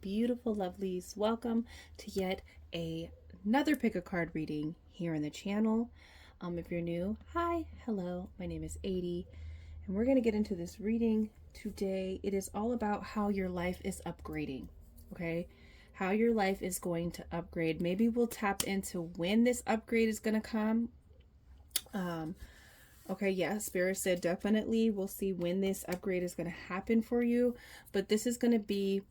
beautiful lovelies. Welcome to yet another pick a card reading here in the channel. If you're new, hi, hello, my name is ADIE, and we're going to get into this reading today. It is all about how your life is upgrading, okay? How your life is going to upgrade. Maybe we'll tap into when this upgrade is going to come. Okay, yeah, Spirit said definitely we'll see when this upgrade is going to happen for you, but this is going to be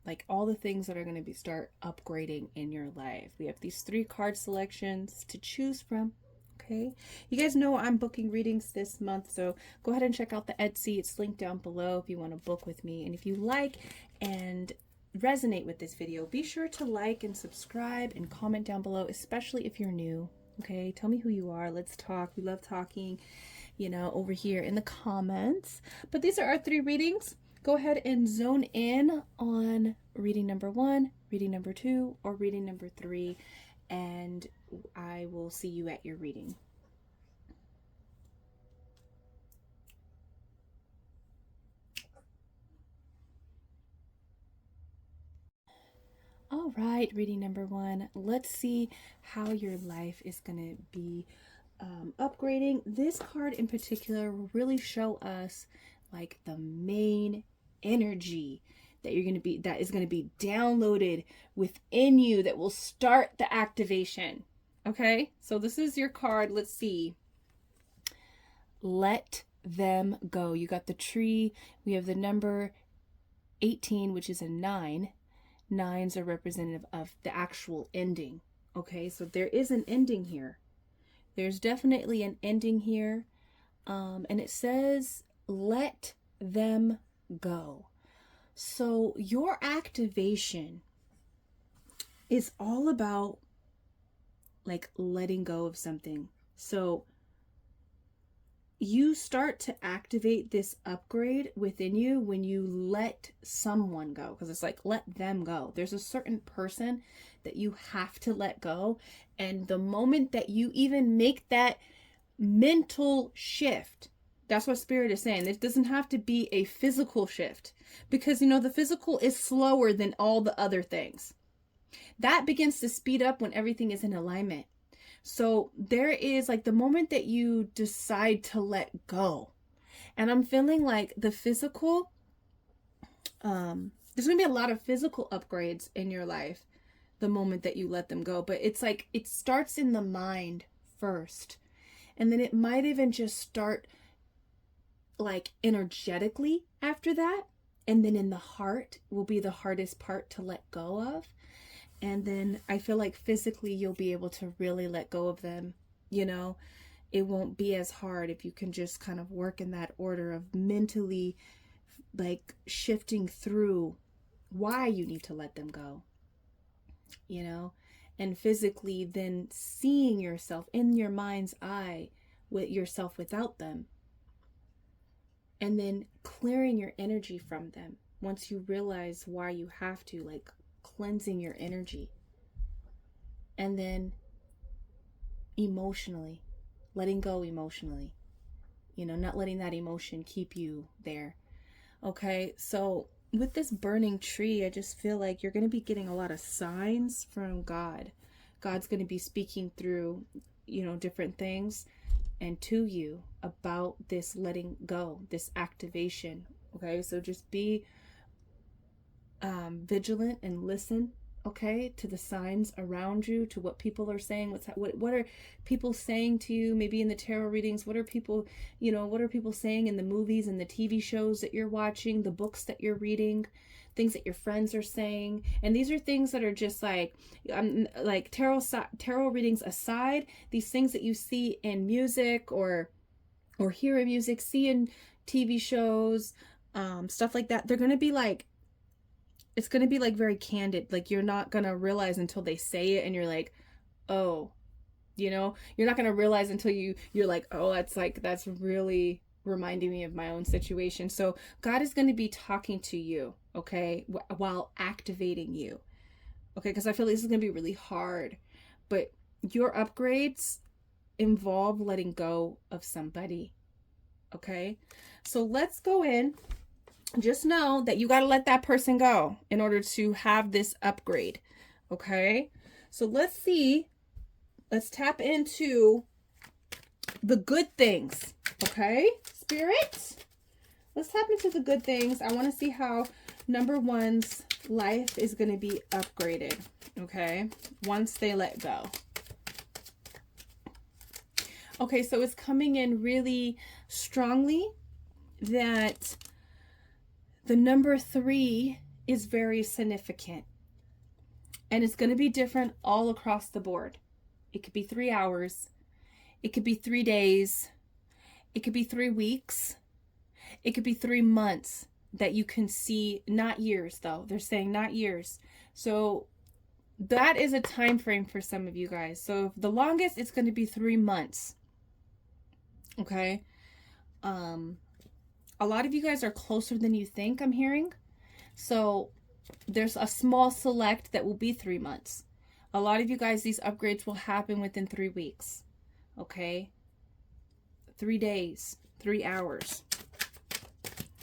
like all the things that are going to start upgrading in your life. We have these 3 card selections to choose from. Okay, you guys know I'm booking readings this month, so go ahead and check out the Etsy. It's linked down below if you want to book with me. And if you like and resonate with this video, be sure to like and subscribe and comment down below, especially if you're new. Okay, tell me who you are. Let's talk. We love talking, you know, over here in the comments. But these are our 3 readings. Go ahead and zone in on reading number 1, reading number 2, or reading number 3, and I will see you at your reading. All right, reading number 1. Let's see how your life is going to be upgrading. This card in particular will really show us like the main energy that is going to be downloaded within you that will start the activation. Okay, so this is your card. Let's see. Let them go. You got the tree. We have the number 18, which is a 9. 9s are representative of the actual ending. Okay, so there is an ending here. There's definitely an ending here. And it says, let them go. So your activation is all about like letting go of something. So you start to activate this upgrade within you when you let someone go, because it's like, let them go. There's a certain person that you have to let go. And the moment that you even make that mental shift, that's what Spirit is saying. It doesn't have to be a physical shift, because, you know, the physical is slower than all the other things. That begins to speed up when everything is in alignment. So there is like the moment that you decide to let go, and I'm feeling like the physical, there's gonna be a lot of physical upgrades in your life the moment that you let them go. But it's like it starts in the mind first, and then it might even just start like energetically after that, and then in the heart will be the hardest part to let go of. And then I feel like physically you'll be able to really let go of them. You know, it won't be as hard if you can just kind of work in that order of mentally like shifting through why you need to let them go, you know, and physically then seeing yourself in your mind's eye with yourself without them, and then clearing your energy from them once you realize why you have to, like cleansing your energy. And then emotionally, letting go emotionally, you know, not letting that emotion keep you there. Okay, so with this burning tree, I just feel like you're going to be getting a lot of signs from God. God's going to be speaking through, you know, different things and to you about this letting go, this activation. Okay, so just be vigilant and listen, okay, to the signs around you, to what people are saying. What are people saying to you? Maybe in the tarot readings, what are people, you know, what are people saying in the movies and the TV shows that you're watching, the books that you're reading, things that your friends are saying? And these are things that are just like tarot readings aside, these things that you see in music or hear in music, see in TV shows, stuff like that. They're going to be like, it's going to be like very candid. Like you're not going to realize until they say it and you're like, oh, you know, you're not going to realize until you're like, oh, that's really reminding me of my own situation. So God is going to be talking to you, okay, while activating you. Okay, because I feel like this is going to be really hard, but your upgrades involve letting go of somebody. Okay, so let's go in just know that you got to let that person go in order to have this upgrade. Okay? So let's see. Let's tap into the good things. Okay? Spirit? Let's tap into the good things. I want to see how number one's life is going to be upgraded. Okay? Once they let go. Okay, so it's coming in really strongly that the number 3 is very significant. And it's going to be different all across the board. It could be 3 hours. It could be 3 days. It could be 3 weeks. It could be 3 months that you can see, not years though. They're saying not years. So that is a time frame for some of you guys. So the longest, it's going to be 3 months. Okay. A lot of you guys are closer than you think, I'm hearing. So there's a small select that will be 3 months. A lot of you guys, these upgrades will happen within 3 weeks. Okay. 3 days, 3 hours.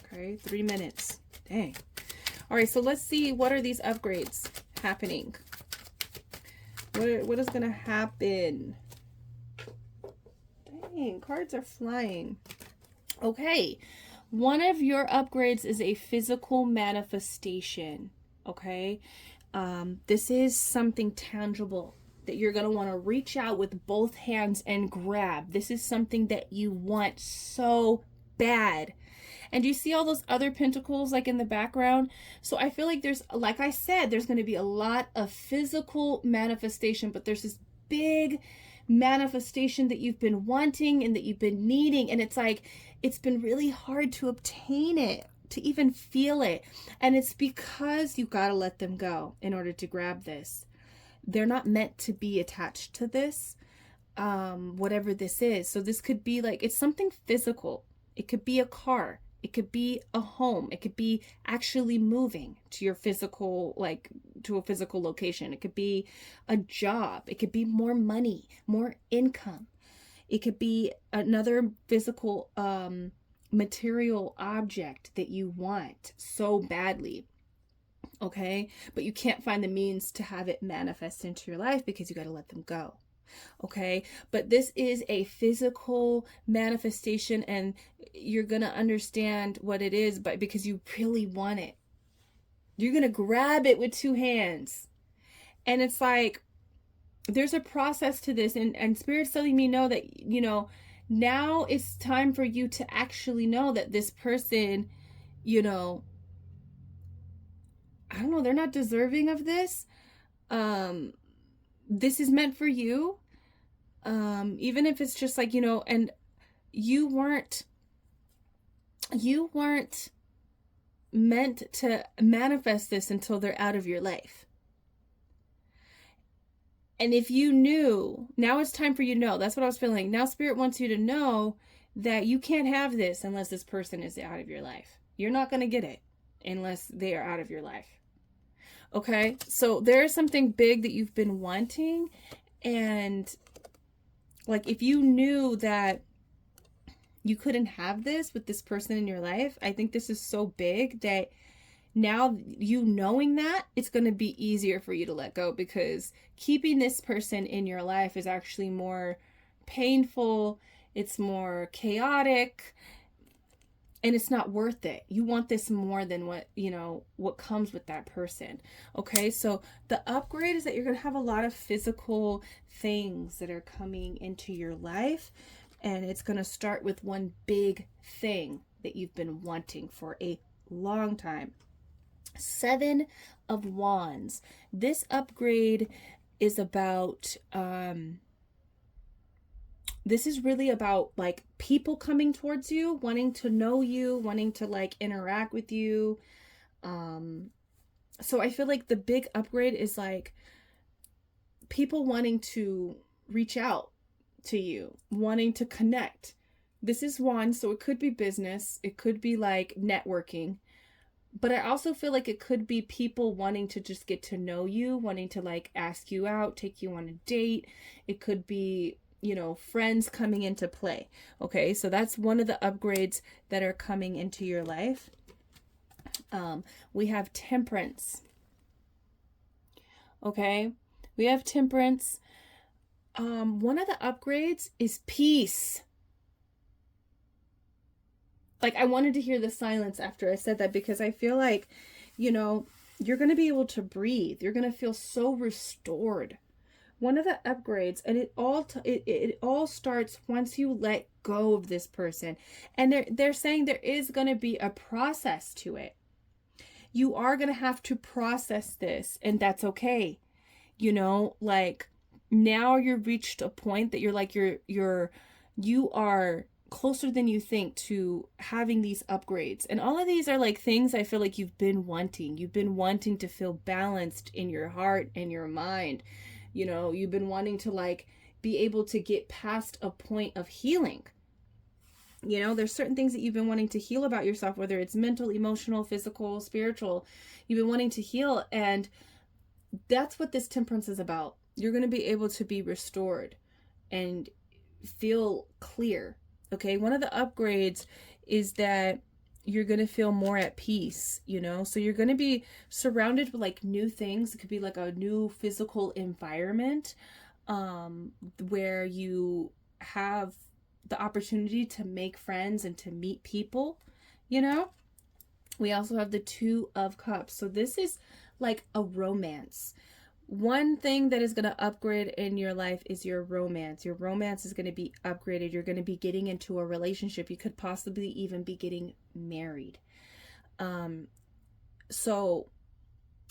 Okay. 3 minutes. Dang. All right. So let's see. What are these upgrades happening? What is going to happen? Dang, cards are flying. Okay. One of your upgrades is a physical manifestation. Okay. This is something tangible that you're going to want to reach out with both hands and grab. This is something that you want so bad. And do you see all those other pentacles like in the background? So I feel like there's, like I said, there's going to be a lot of physical manifestation, but there's this big manifestation that you've been wanting and that you've been needing. And it's like, it's been really hard to obtain it, to even feel it. And it's because you got to let them go in order to grab this. They're not meant to be attached to this, whatever this is. So this could be like, it's something physical. It could be a car. It could be a home. It could be actually moving to your physical, like to a physical location. It could be a job. It could be more money, more income. It could be another physical material object that you want so badly. Okay. But you can't find the means to have it manifest into your life because you got to let them go. Okay. But this is a physical manifestation and you're going to understand what it is, but because you really want it, you're going to grab it with 2 hands. And it's like, there's a process to this. And Spirit's letting me know that, you know, now it's time for you to actually know that this person, you know, I don't know, they're not deserving of this. This is meant for you. Even if it's just like, you know, and you weren't meant to manifest this until they're out of your life. And if you knew, now it's time for you to know. That's what I was feeling. Now Spirit wants you to know that you can't have this unless this person is out of your life. You're not going to get it unless they are out of your life. Okay? So there is something big that you've been wanting. And like if you knew that you couldn't have this with this person in your life, I think this is so big that now you knowing that, it's going to be easier for you to let go, because keeping this person in your life is actually more painful. It's more chaotic and it's not worth it. You want this more than what, you know, what comes with that person. Okay. So the upgrade is that you're going to have a lot of physical things that are coming into your life. And it's going to start with one big thing that you've been wanting for a long time. 7 of Wands. This upgrade is about, this is really about like people coming towards you, wanting to know you, wanting to like interact with you. So I feel like the big upgrade is like people wanting to reach out to you, wanting to connect. This is Wands, so it could be business. It could be like networking. But I also feel like it could be people wanting to just get to know you, wanting to like ask you out, take you on a date. It could be, you know, friends coming into play. Okay, so that's one of the upgrades that are coming into your life. We have temperance. Okay, we have temperance. One of the upgrades is peace. Like, I wanted to hear the silence after I said that, because I feel like, you know, you're going to be able to breathe. You're going to feel so restored. One of the upgrades, and it all starts once you let go of this person. And they're saying there is going to be a process to it. You are going to have to process this, and that's okay. You know, like, now you've reached a point that you're like, you are closer than you think to having these upgrades. And all of these are like things I feel like you've been wanting. You've been wanting to feel balanced in your heart and your mind. You know, you've been wanting to like be able to get past a point of healing. You know, there's certain things that you've been wanting to heal about yourself, whether it's mental, emotional, physical, spiritual. You've been wanting to heal, and that's what this temperance is about. You're going to be able to be restored and feel clear. Okay, one of the upgrades is that you're going to feel more at peace, you know? So you're going to be surrounded with like new things. It could be like a new physical environment where you have the opportunity to make friends and to meet people, you know? We also have the Two of Cups. So this is like a romance. One thing that is going to upgrade in your life is your romance. Your romance is going to be upgraded. You're going to be getting into a relationship. You could possibly even be getting married. So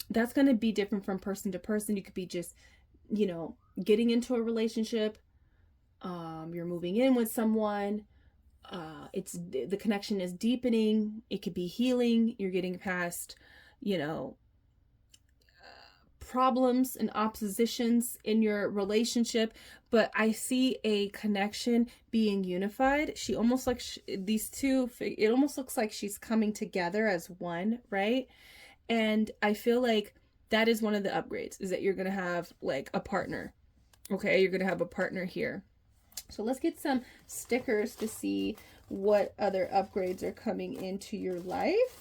that's going to be different from person to person. You could be just, you know, getting into a relationship. You're moving in with someone. The connection is deepening. It could be healing. You're getting past, you know, problems and oppositions in your relationship, but I see a connection being unified. She almost like these two, it almost looks like she's coming together as one, right? And I feel like that is one of the upgrades, is that you're going to have like a partner. Okay, you're going to have a partner here. So let's get some stickers to see what other upgrades are coming into your life.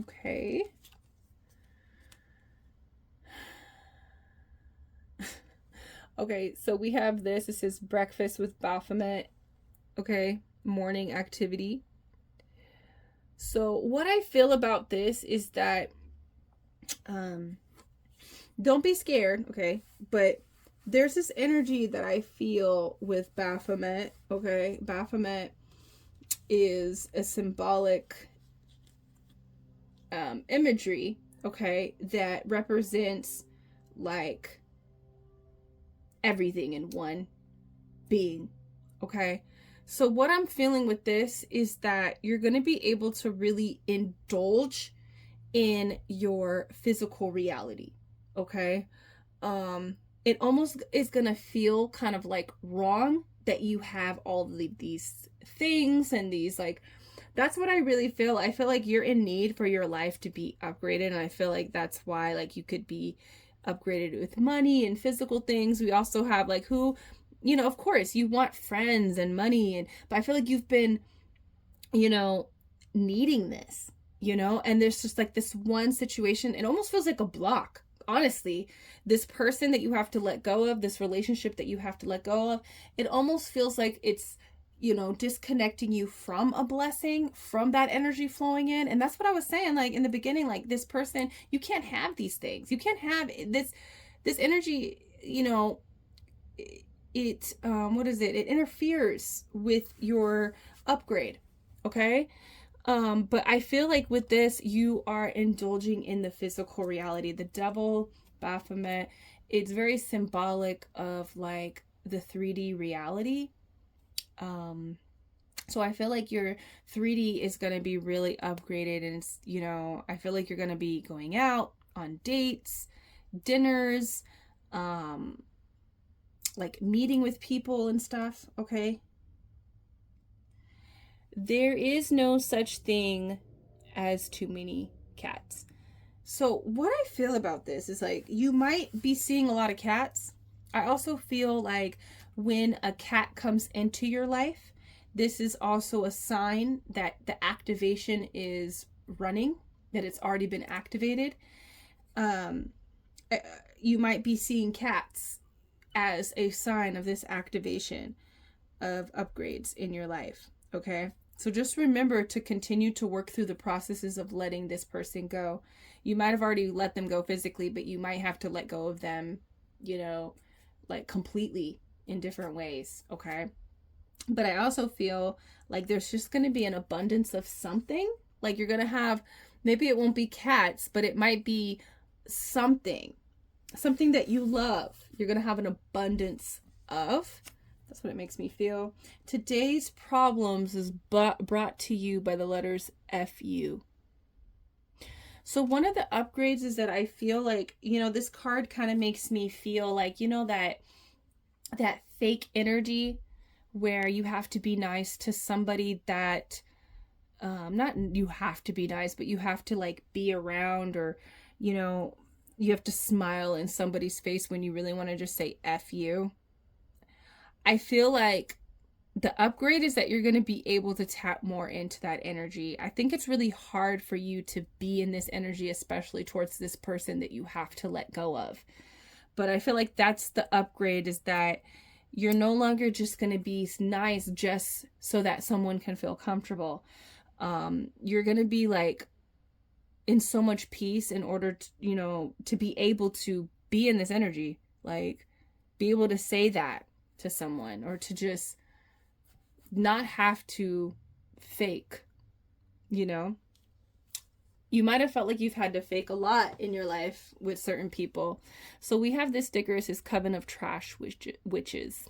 Okay. Okay, so we have this. It says breakfast with Baphomet. Okay, morning activity. So what I feel about this is that don't be scared, okay? But there's this energy that I feel with Baphomet, okay? Baphomet is a symbolic imagery, okay, that represents like everything in one being, okay? So what I'm feeling with this is that you're going to be able to really indulge in your physical reality, okay? It almost is going to feel kind of like wrong that you have all of these things and these like, that's what I really feel. I feel like you're in need for your life to be upgraded, and I feel like that's why like you could be upgraded with money and physical things. We also have like who, you know, of course you want friends and money, and but I feel like you've been, you know, needing this, you know, and there's just like this one situation. It almost feels like a block, honestly. This person that you have to let go of, this relationship that you have to let go of, it almost feels like it's, you know, disconnecting you from a blessing, from that energy flowing in. And that's what I was saying, like in the beginning, like this person, you can't have these things. You can't have this energy, you know, it what is it? It interferes with your upgrade. Okay. But I feel like with this, you are indulging in the physical reality. The devil, Baphomet, it's very symbolic of like the 3D reality. So I feel like your 3D is going to be really upgraded, and it's, you know, I feel like you're going to be going out on dates, dinners, like meeting with people and stuff. Okay. There is no such thing as too many cats. So what I feel about this is like, you might be seeing a lot of cats. I also feel like when a cat comes into your life, This is also a sign that the activation is running, that it's already been activated. You might be seeing cats as a sign of this activation of upgrades in your life. Okay. So just remember to continue to work through the processes of letting this person go. You might have already let them go physically, but you might have to let go of them, you know, like completely in different ways. Okay. But I also feel like there's just going to be an abundance of something. Like you're going to have, maybe it won't be cats, but it might be something that you love. You're going to have an abundance of. That's what it makes me feel. Today's problems is brought to you by the letters FU. So one of the upgrades is that I feel like, you know, this card kind of makes me feel like, you know, that fake energy where you have to be nice to somebody that, not you have to be nice, but you have to like be around, or, you know, you have to smile in somebody's face when you really want to just say F you. I feel like the upgrade is that you're going to be able to tap more into that energy. I think it's really hard for you to be in this energy, especially towards this person that you have to let go of. But I feel like that's the upgrade, is that you're no longer just going to be nice just so that someone can feel comfortable. You're going to be like in so much peace in order to, you know, to be able to be in this energy, like be able to say that to someone, or to just not have to fake, you know. You might have felt like you've had to fake a lot in your life with certain people. So we have this sticker, it says Coven of Trash Witches.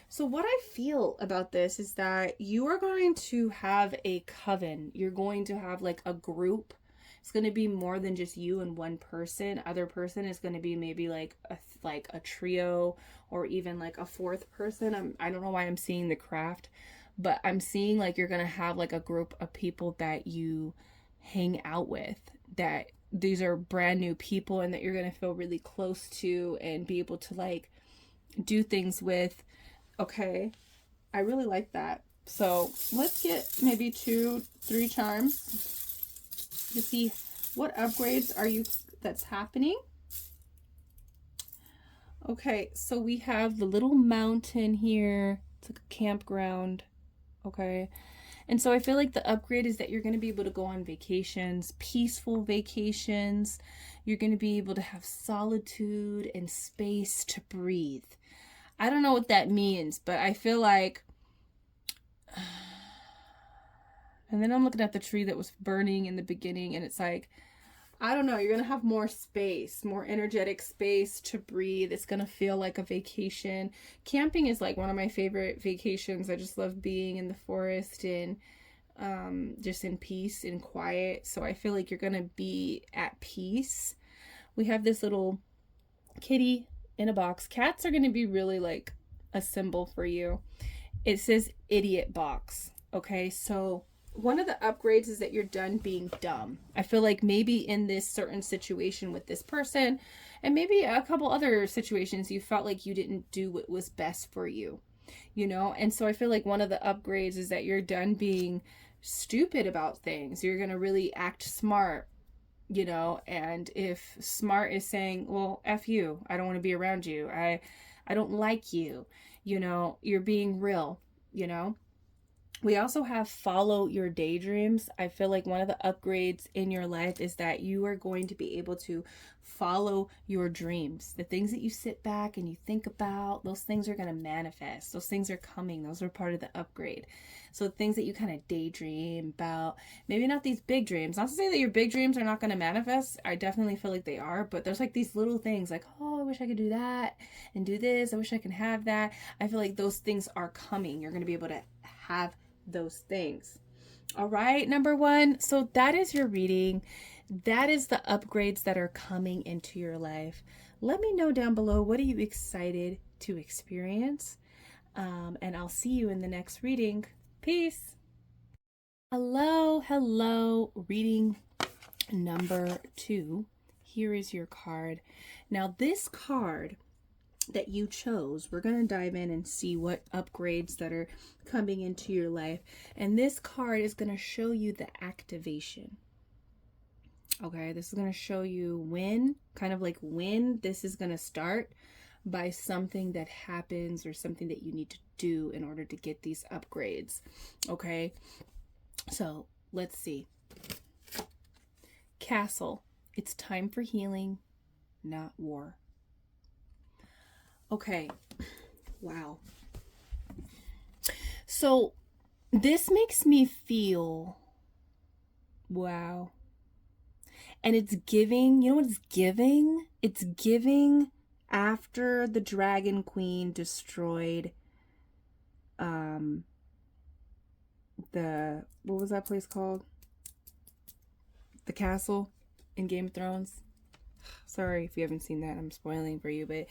So what I feel about this is that you are going to have a coven. You're going to have like a group. It's going to be more than just you and one person. Other person is going to be maybe like a trio, or even like a fourth person. I don't know why I'm seeing the craft, but I'm seeing like you're going to have like a group of people that you hang out with, that these are brand new people and that you're going to feel really close to and be able to like do things with. Okay, I really like that. So let's get maybe 2-3 charms to see what upgrades are you that's happening. Okay, so we have the little mountain here. It's like a campground. Okay. And so I feel like the upgrade is that you're going to be able to go on vacations, peaceful vacations. You're going to be able to have solitude and space to breathe. I don't know what that means, but I feel like, and then I'm looking at the tree that was burning in the beginning, and it's like, I don't know, you're going to have more space, more energetic space to breathe. It's going to feel like a vacation. Camping is like one of my favorite vacations. I just love being in the forest and just in peace and quiet. So I feel like you're going to be at peace. We have this little kitty in a box. Cats are going to be really like a symbol for you. It says idiot box. Okay, so one of the upgrades is that you're done being dumb. I feel like maybe in this certain situation with this person, and maybe a couple other situations, you felt like you didn't do what was best for you, you know? And so I feel like one of the upgrades is that you're done being stupid about things. You're going to really act smart, you know? And if smart is saying, well, F you, I don't want to be around you. I don't like you, you know, you're being real, you know? We also have follow your daydreams. I feel like one of the upgrades in your life is that you are going to be able to follow your dreams. The things that you sit back and you think about, those things are going to manifest. Those things are coming. Those are part of the upgrade. So things that you kind of daydream about, maybe not these big dreams. Not to say that your big dreams are not going to manifest. I definitely feel like they are, but there's like these little things like, oh, I wish I could do that and do this. I wish I could have that. I feel like those things are coming. You're going to be able to have those things. All right, number 1. So that is your reading. That is the upgrades that are coming into your life. Let me know down below, what are you excited to experience? And I'll see you in the next reading. Peace. Hello. Reading number 2. Here is your card. Now this card that you chose. We're going to dive in and see what upgrades that are coming into your life. And this card is going to show you the activation. Okay, this is going to show you when, kind of like when this is going to start, by something that happens or something that you need to do in order to get these upgrades. Okay, so let's see. Castle. It's time for healing, not war. Okay, wow. So this makes me feel, wow. And it's giving, you know what it's giving? It's giving after the Dragon Queen destroyed what was that place called? The castle in Game of Thrones. Sorry if you haven't seen that, I'm spoiling for you, but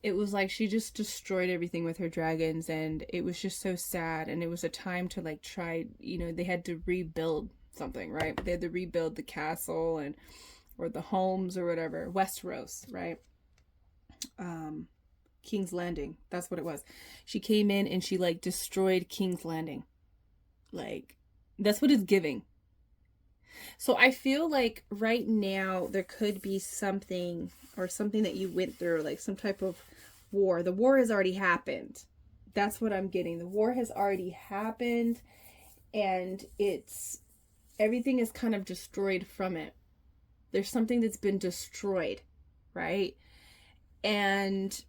it was like she just destroyed everything with her dragons, and it was just so sad. And it was a time to like try, you know, they had to rebuild something, right? They had to rebuild the castle and or the homes or whatever. Westeros, right? King's Landing, that's what it was. She came in and she like destroyed King's Landing. Like, that's what it's giving. So I feel like right now there could be something or something that you went through, like some type of war. The war has already happened. That's what I'm getting. The war has already happened, and everything is kind of destroyed from it. There's something that's been destroyed, right? And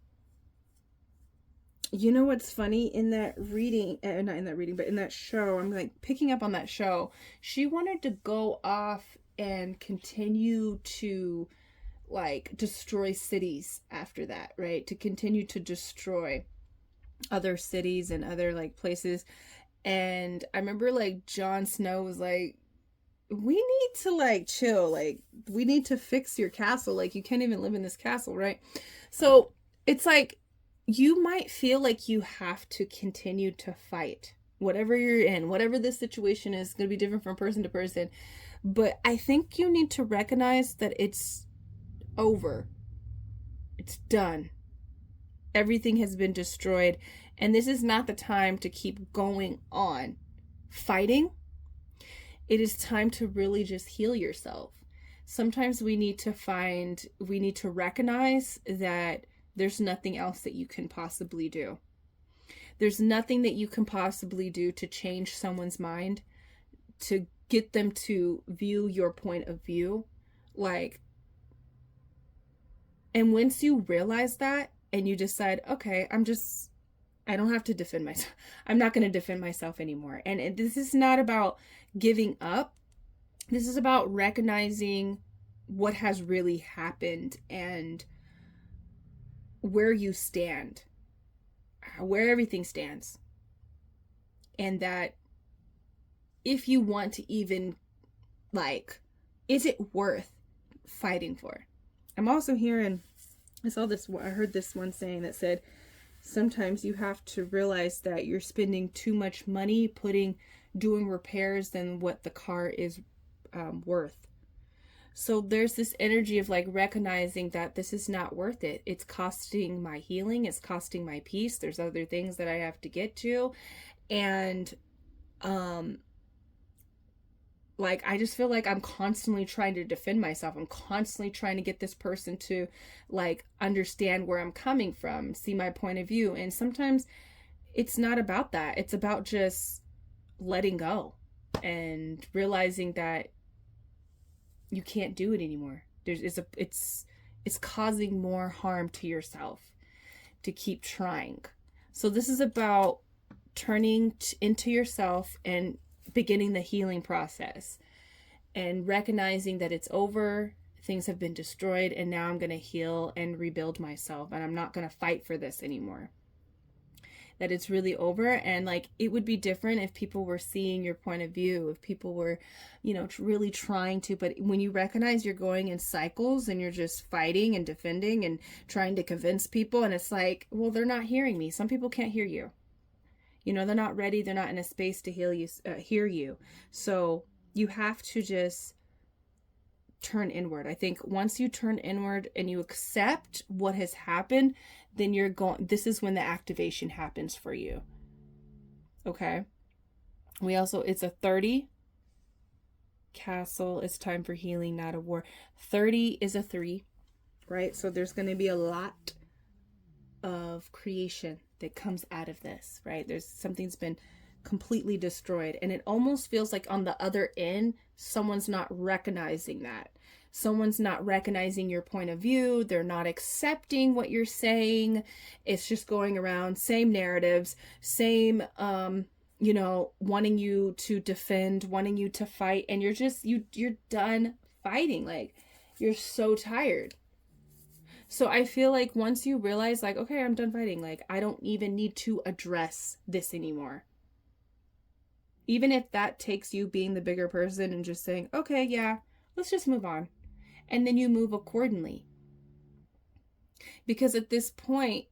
you know what's funny? In that reading, not in that reading, but in that show, I'm like picking up on that show. She wanted to go off and continue to like destroy cities after that, right? To continue to destroy other cities and other like places. And I remember like Jon Snow was like, we need to like chill, like we need to fix your castle, like you can't even live in this castle, right? So it's like you might feel like you have to continue to fight whatever you're in, whatever this situation is. Going to be different from person to person, but I think you need to recognize that it's over, it's done, everything has been destroyed, and this is not the time to keep going on fighting. It is time to really just heal yourself. Sometimes we need to recognize that there's nothing else that you can possibly do. There's nothing that you can possibly do to change someone's mind, to get them to view your point of view. Like, and once you realize that and you decide, okay, I don't have to defend myself. I'm not going to defend myself anymore. And this is not about giving up. This is about recognizing what has really happened and where you stand, where everything stands. And that if you want to even, like, is it worth fighting for? I'm also hearing, I heard this one saying that said, sometimes you have to realize that you're spending too much money doing repairs than what the car is worth. So there's this energy of like recognizing that this is not worth it. It's costing my healing. It's costing my peace. There's other things that I have to get to. And like, I just feel like I'm constantly trying to defend myself. I'm constantly trying to get this person to like understand where I'm coming from, see my point of view. And sometimes it's not about that. It's about just letting go and realizing that you can't do it anymore. It's causing more harm to yourself to keep trying. So this is about turning into yourself and beginning the healing process and recognizing that it's over, things have been destroyed, and now I'm going to heal and rebuild myself, and I'm not going to fight for this anymore. That it's really over. And like, it would be different if people were seeing your point of view, if people were, you know, really trying to, but when you recognize you're going in cycles and you're just fighting and defending and trying to convince people, and it's like, well, they're not hearing me. Some people can't hear you. You know, they're not ready. They're not in a space to hear you. So you have to just turn inward. I think once you turn inward and you accept what has happened, then this is when the activation happens for you. Okay. It's a 30. Castle, it's time for healing, not a war. 30 is a 3, right? So there's going to be a lot of creation that comes out of this, right? Something's been completely destroyed, and it almost feels like on the other end, someone's not recognizing that. Someone's not recognizing your point of view. They're not accepting what you're saying. It's just going around, same narratives, same, wanting you to defend, wanting you to fight, and you're done fighting. Like, you're so tired. So I feel like once you realize, like, okay, I'm done fighting, like, I don't even need to address this anymore. Even if that takes you being the bigger person and just saying, okay, yeah, let's just move on. And then you move accordingly. Because at this point,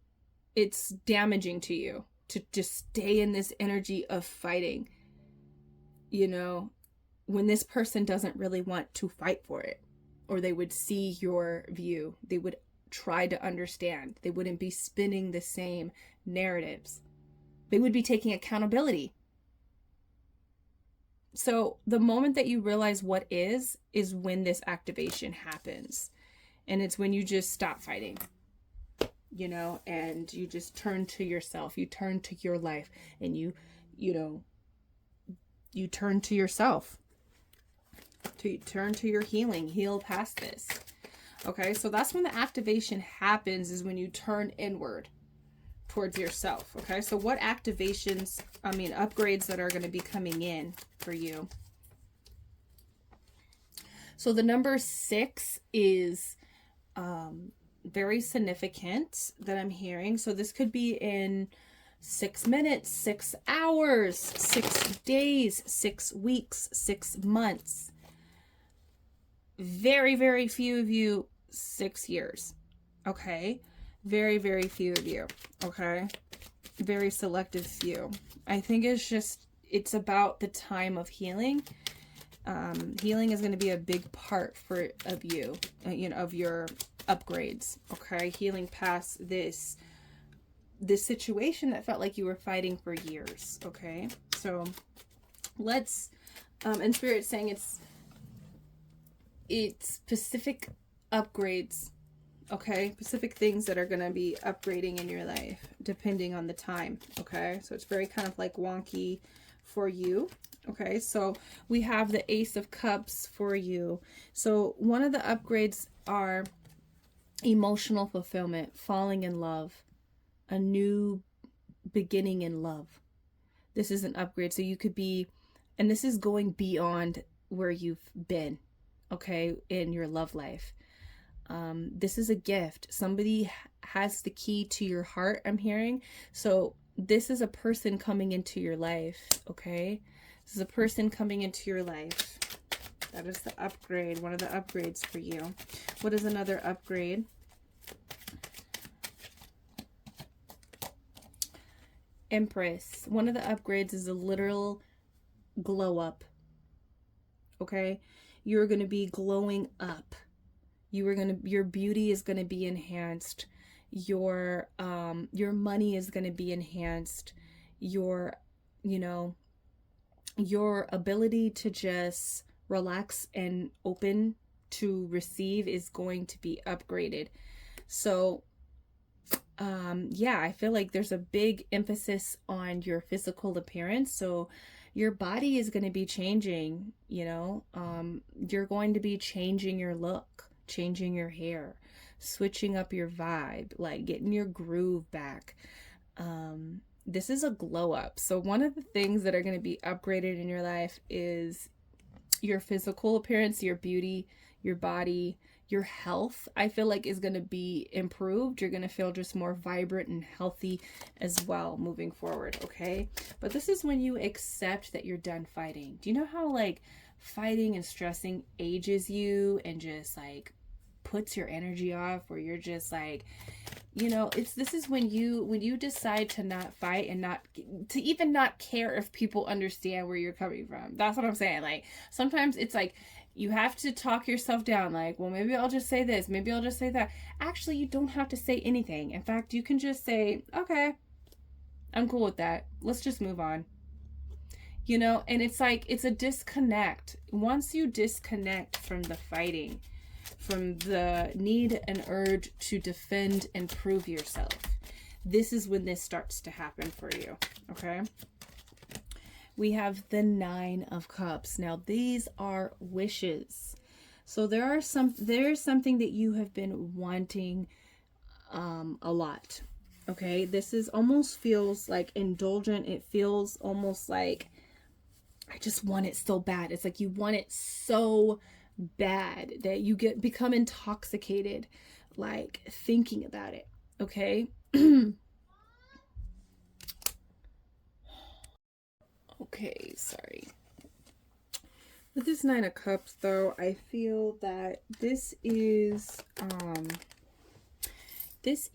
it's damaging to you to just stay in this energy of fighting. When this person doesn't really want to fight for it, or they would see your view, they would try to understand. They wouldn't be spinning the same narratives. They would be taking accountability. So the moment that you realize what is when this activation happens. And it's when you just stop fighting, and you just turn to yourself, you turn to your life, and you turn to yourself, to turn to your healing, heal past this. Okay, so that's when the activation happens, is when you turn inward towards yourself. Okay, so what upgrades that are going to be coming in for you? So the number 6 is very significant that I'm hearing. So this could be in 6 minutes, 6 hours, 6 days, 6 weeks, 6 months. Very, very few of you, 6 years. Okay. Very, very few of you. Okay. Very selective few. I think it's about the time of healing. Healing is going to be a big part of you, of your upgrades. Okay. Healing past this situation that felt like you were fighting for years. Okay. So let's, and Spirit's saying it's specific upgrades, okay? Specific things that are going to be upgrading in your life, depending on the time, okay? So it's very kind of like wonky for you, okay? So we have the Ace of Cups for you. So one of the upgrades are emotional fulfillment, falling in love, a new beginning in love. This is an upgrade. So you could be, and this is going beyond where you've been, okay, in your love life. This is a gift. Somebody has the key to your heart, I'm hearing. So this is a person coming into your life, okay? This is a person coming into your life. That is the upgrade, one of the upgrades for you. What is another upgrade? Empress. One of the upgrades is a literal glow up, okay? You're going to be glowing up. Your beauty is going to be enhanced. Your money is going to be enhanced. Your ability to just relax and open to receive is going to be upgraded. So, I feel like there's a big emphasis on your physical appearance. So your body is going to be changing, you're going to be changing your look, changing your hair, switching up your vibe, like getting your groove back. This is a glow up. So one of the things that are going to be upgraded in your life is your physical appearance, your beauty, your body, your health, I feel like is going to be improved. You're going to feel just more vibrant and healthy as well moving forward, okay? But this is when you accept that you're done fighting. Do you know how like fighting and stressing ages you and just like puts your energy off, where you're just like, this is when you decide to not fight and not to even not care if people understand where you're coming from. That's what I'm saying. Like sometimes it's like You have to talk yourself down, like, well, maybe I'll just say this, maybe I'll just say that. Actually, you don't have to say anything. In fact, you can just say, okay, I'm cool with that. Let's just move on. You know, and it's like, it's a disconnect. Once you disconnect from the fighting, from the need and urge to defend and prove yourself, this is when this starts to happen for you. Okay. We have the 9 of Cups. Now, these are wishes. So there's something that you have been wanting a lot. Okay. This is almost feels like indulgent. It feels almost like, I just want it so bad. It's like you want it so bad that you become intoxicated, like thinking about it. Okay. Okay, sorry. With this 9 of Cups, though, I feel that this is just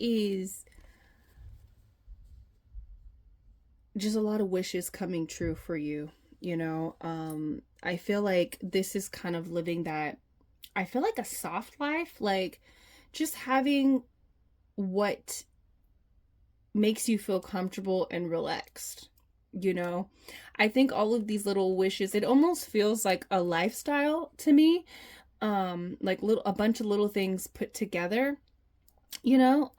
a lot of wishes coming true for you. You know, I feel like this is kind of living that, I feel like a soft life, like just having what makes you feel comfortable and relaxed. You know, I think all of these little wishes, it almost feels like a lifestyle to me. Like a bunch of little things put together, you know?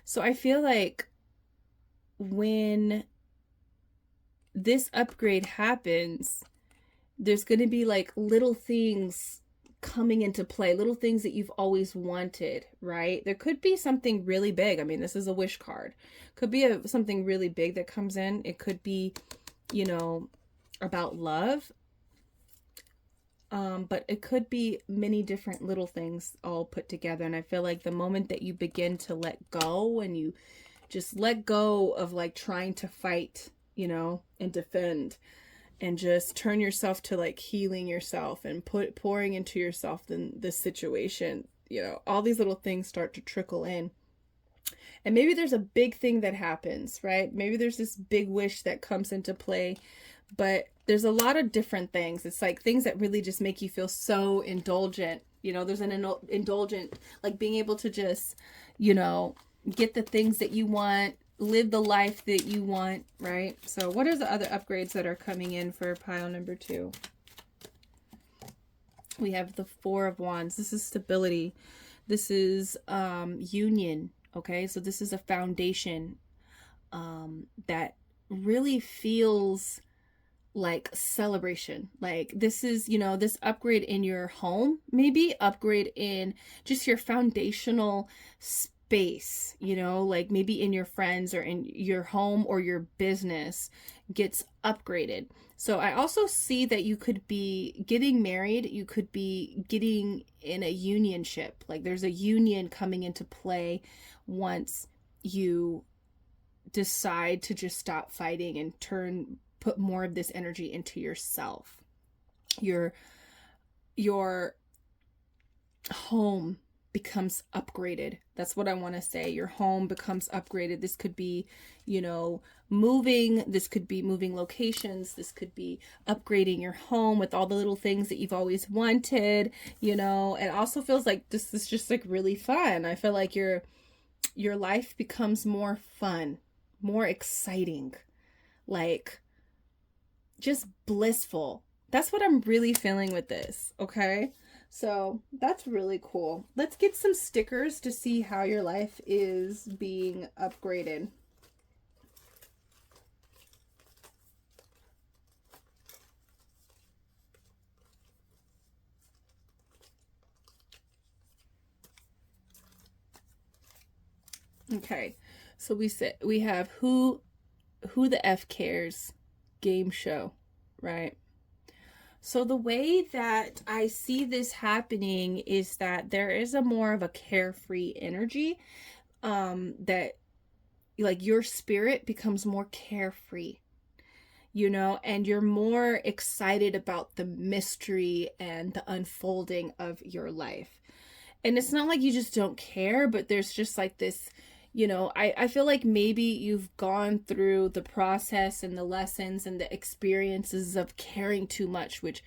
So I feel like when this upgrade happens, there's going to be like little things coming into play, little things that you've always wanted, right? There could be something really big. I mean, this is a wish card. Could be something really big that comes in. It could be, you know, about love. But it could be many different little things all put together. And I feel like the moment that you begin to let go, and you just let go of like trying to fight, you know, and defend, and just turn yourself to like healing yourself and pouring into yourself in this situation, you know, all these little things start to trickle in. And maybe there's a big thing that happens, right? Maybe there's this big wish that comes into play, but there's a lot of different things. It's like things that really just make you feel so indulgent. You know, there's an indulgent, like being able to just, you know, get the things that you want, live the life that you want, right? So what are the other upgrades that are coming in for pile number 2? We have the 4 of Wands. This is stability. This is union. Okay, so this is a foundation that really feels like celebration. Like this is, you know, this upgrade in your home, maybe upgrade in just your foundational space, you know, like maybe in your friends or in your home or your business gets upgraded. So I also see that you could be getting married. You could be getting in a unionship. Like there's a union coming into play once you decide to just stop fighting and put more of this energy into yourself. Your home becomes upgraded. That's what I want to say. Your home becomes upgraded. This could be, you know, moving. This could be moving locations. This could be upgrading your home with all the little things that you've always wanted, you know. It also feels like this is just like really fun. I feel like your life becomes more fun, more exciting, like just blissful. That's what I'm really feeling with this, okay? So that's really cool. Let's get some stickers to see how your life is being upgraded. Okay, so we have who the F cares game show, right? So the way that I see this happening is that there is a more of a carefree energy, that like your spirit becomes more carefree, you know, and you're more excited about the mystery and the unfolding of your life. And it's not like you just don't care, but there's just like this, you know, I feel like maybe you've gone through the process and the lessons and the experiences of caring too much, which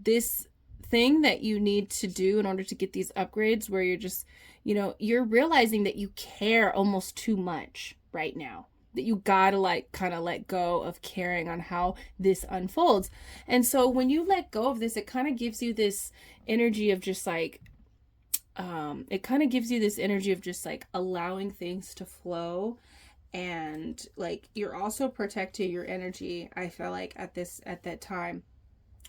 this thing that you need to do in order to get these upgrades, where you're just, you know, you're realizing that you care almost too much right now, that you gotta like kind of let go of caring on how this unfolds. And so when you let go of this, it kind of gives you this energy of just like, it kind of gives you this energy of just like allowing things to flow. And like, you're also protecting your energy, I feel like, at that time,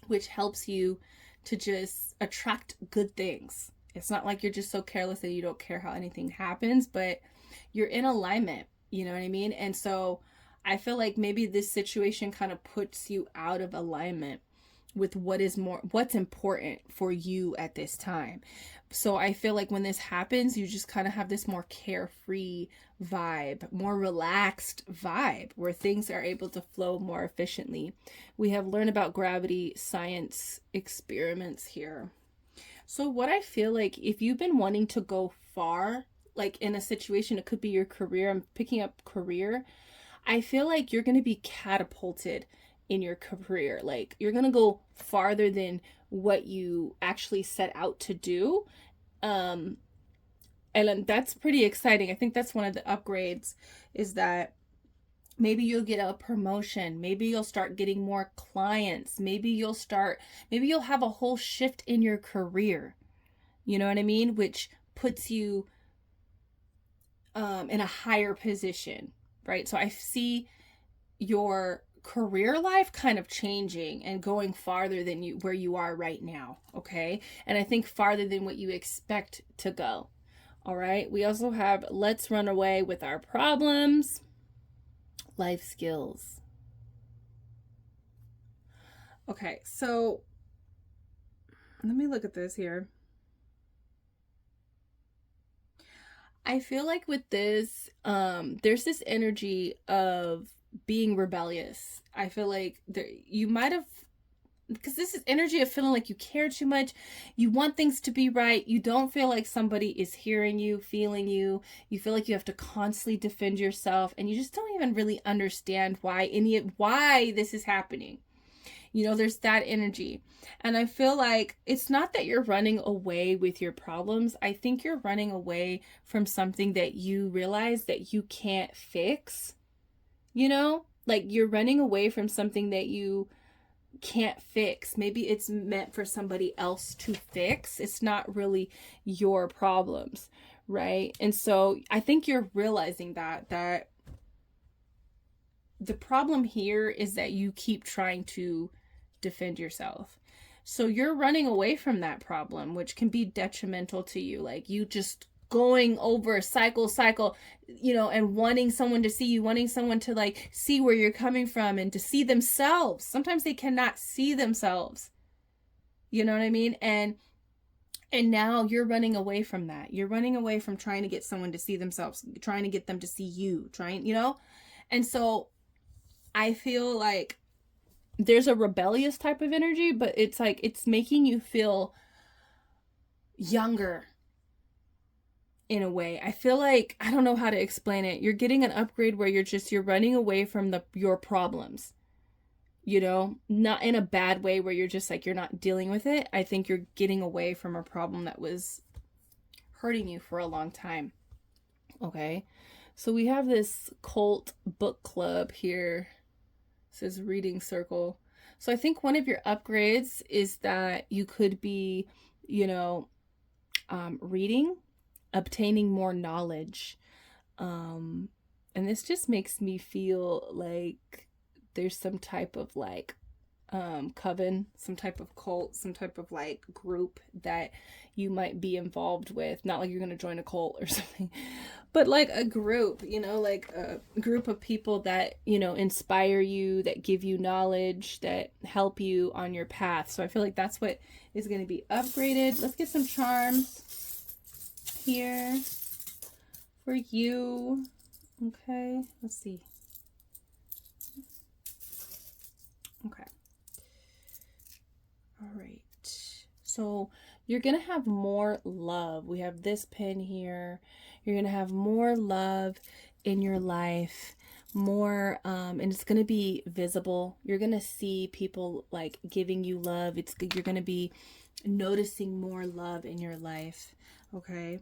which helps you to just attract good things. It's not like you're just so careless that you don't care how anything happens, but you're in alignment, you know what I mean? And so I feel like maybe this situation kind of puts you out of alignment with what's important for you at this time. So I feel like when this happens, you just kind of have this more carefree vibe, more relaxed vibe, where things are able to flow more efficiently. We have learned about gravity science experiments here. So what I feel like, if you've been wanting to go far, like in a situation, it could be your career, I'm picking up career, I feel like you're going to be catapulted in your career. Like, you're going to go farther than what you actually set out to do. And that's pretty exciting. I think that's one of the upgrades, is that maybe you'll get a promotion. Maybe you'll start getting more clients. Maybe you'll have a whole shift in your career. You know what I mean? Which puts you in a higher position, right? So I see your career life kind of changing and going farther than where you are right now, okay? And I think farther than what you expect to go. All right, we also have let's run away with our problems, life skills. Okay, so let me look at this here. I feel like with this, there's this energy of being rebellious. I feel like you might have, because this is energy of feeling like you care too much. You want things to be right. You don't feel like somebody is hearing you, feeling you. You feel like you have to constantly defend yourself, and you just don't even really understand why this is happening. You know, there's that energy. And I feel like it's not that you're running away with your problems. I think you're running away from something that you realize that you can't fix. You know, like, you're running away from something that you can't fix. Maybe it's meant for somebody else to fix. It's not really your problems, right? And so I think you're realizing that the problem here is that you keep trying to defend yourself. So you're running away from that problem, which can be detrimental to you. Like, you just going over cycle, you know, and wanting someone to see you, wanting someone to like see where you're coming from and to see themselves. Sometimes they cannot see themselves. You know what I mean? And now you're running away from that. You're running away from trying to get someone to see themselves, trying to get them to see you, you know? And so I feel like there's a rebellious type of energy, but it's like, it's making you feel younger in a way. I feel like, I don't know how to explain it. You're getting an upgrade where you're running away from your problems, you know, not in a bad way where you're just like, you're not dealing with it. I think you're getting away from a problem that was hurting you for a long time. Okay. So we have this cult book club here. It says reading circle. So I think one of your upgrades is that you could be, you know, reading, obtaining more knowledge. And this just makes me feel like there's some type of like coven, some type of cult, some type of like group that you might be involved with. Not like you're going to join a cult or something, but like a group, you know, like a group of people that, you know, inspire you, that give you knowledge, that help you on your path. So I feel like that's what is going to be upgraded. Let's get some charms here for you. Okay, let's see. Okay. All right. So you're going to have more love. We have this pin here. You're going to have more love in your life, more, and it's going to be visible. You're going to see people like giving you love. You're going to be noticing more love in your life. Okay.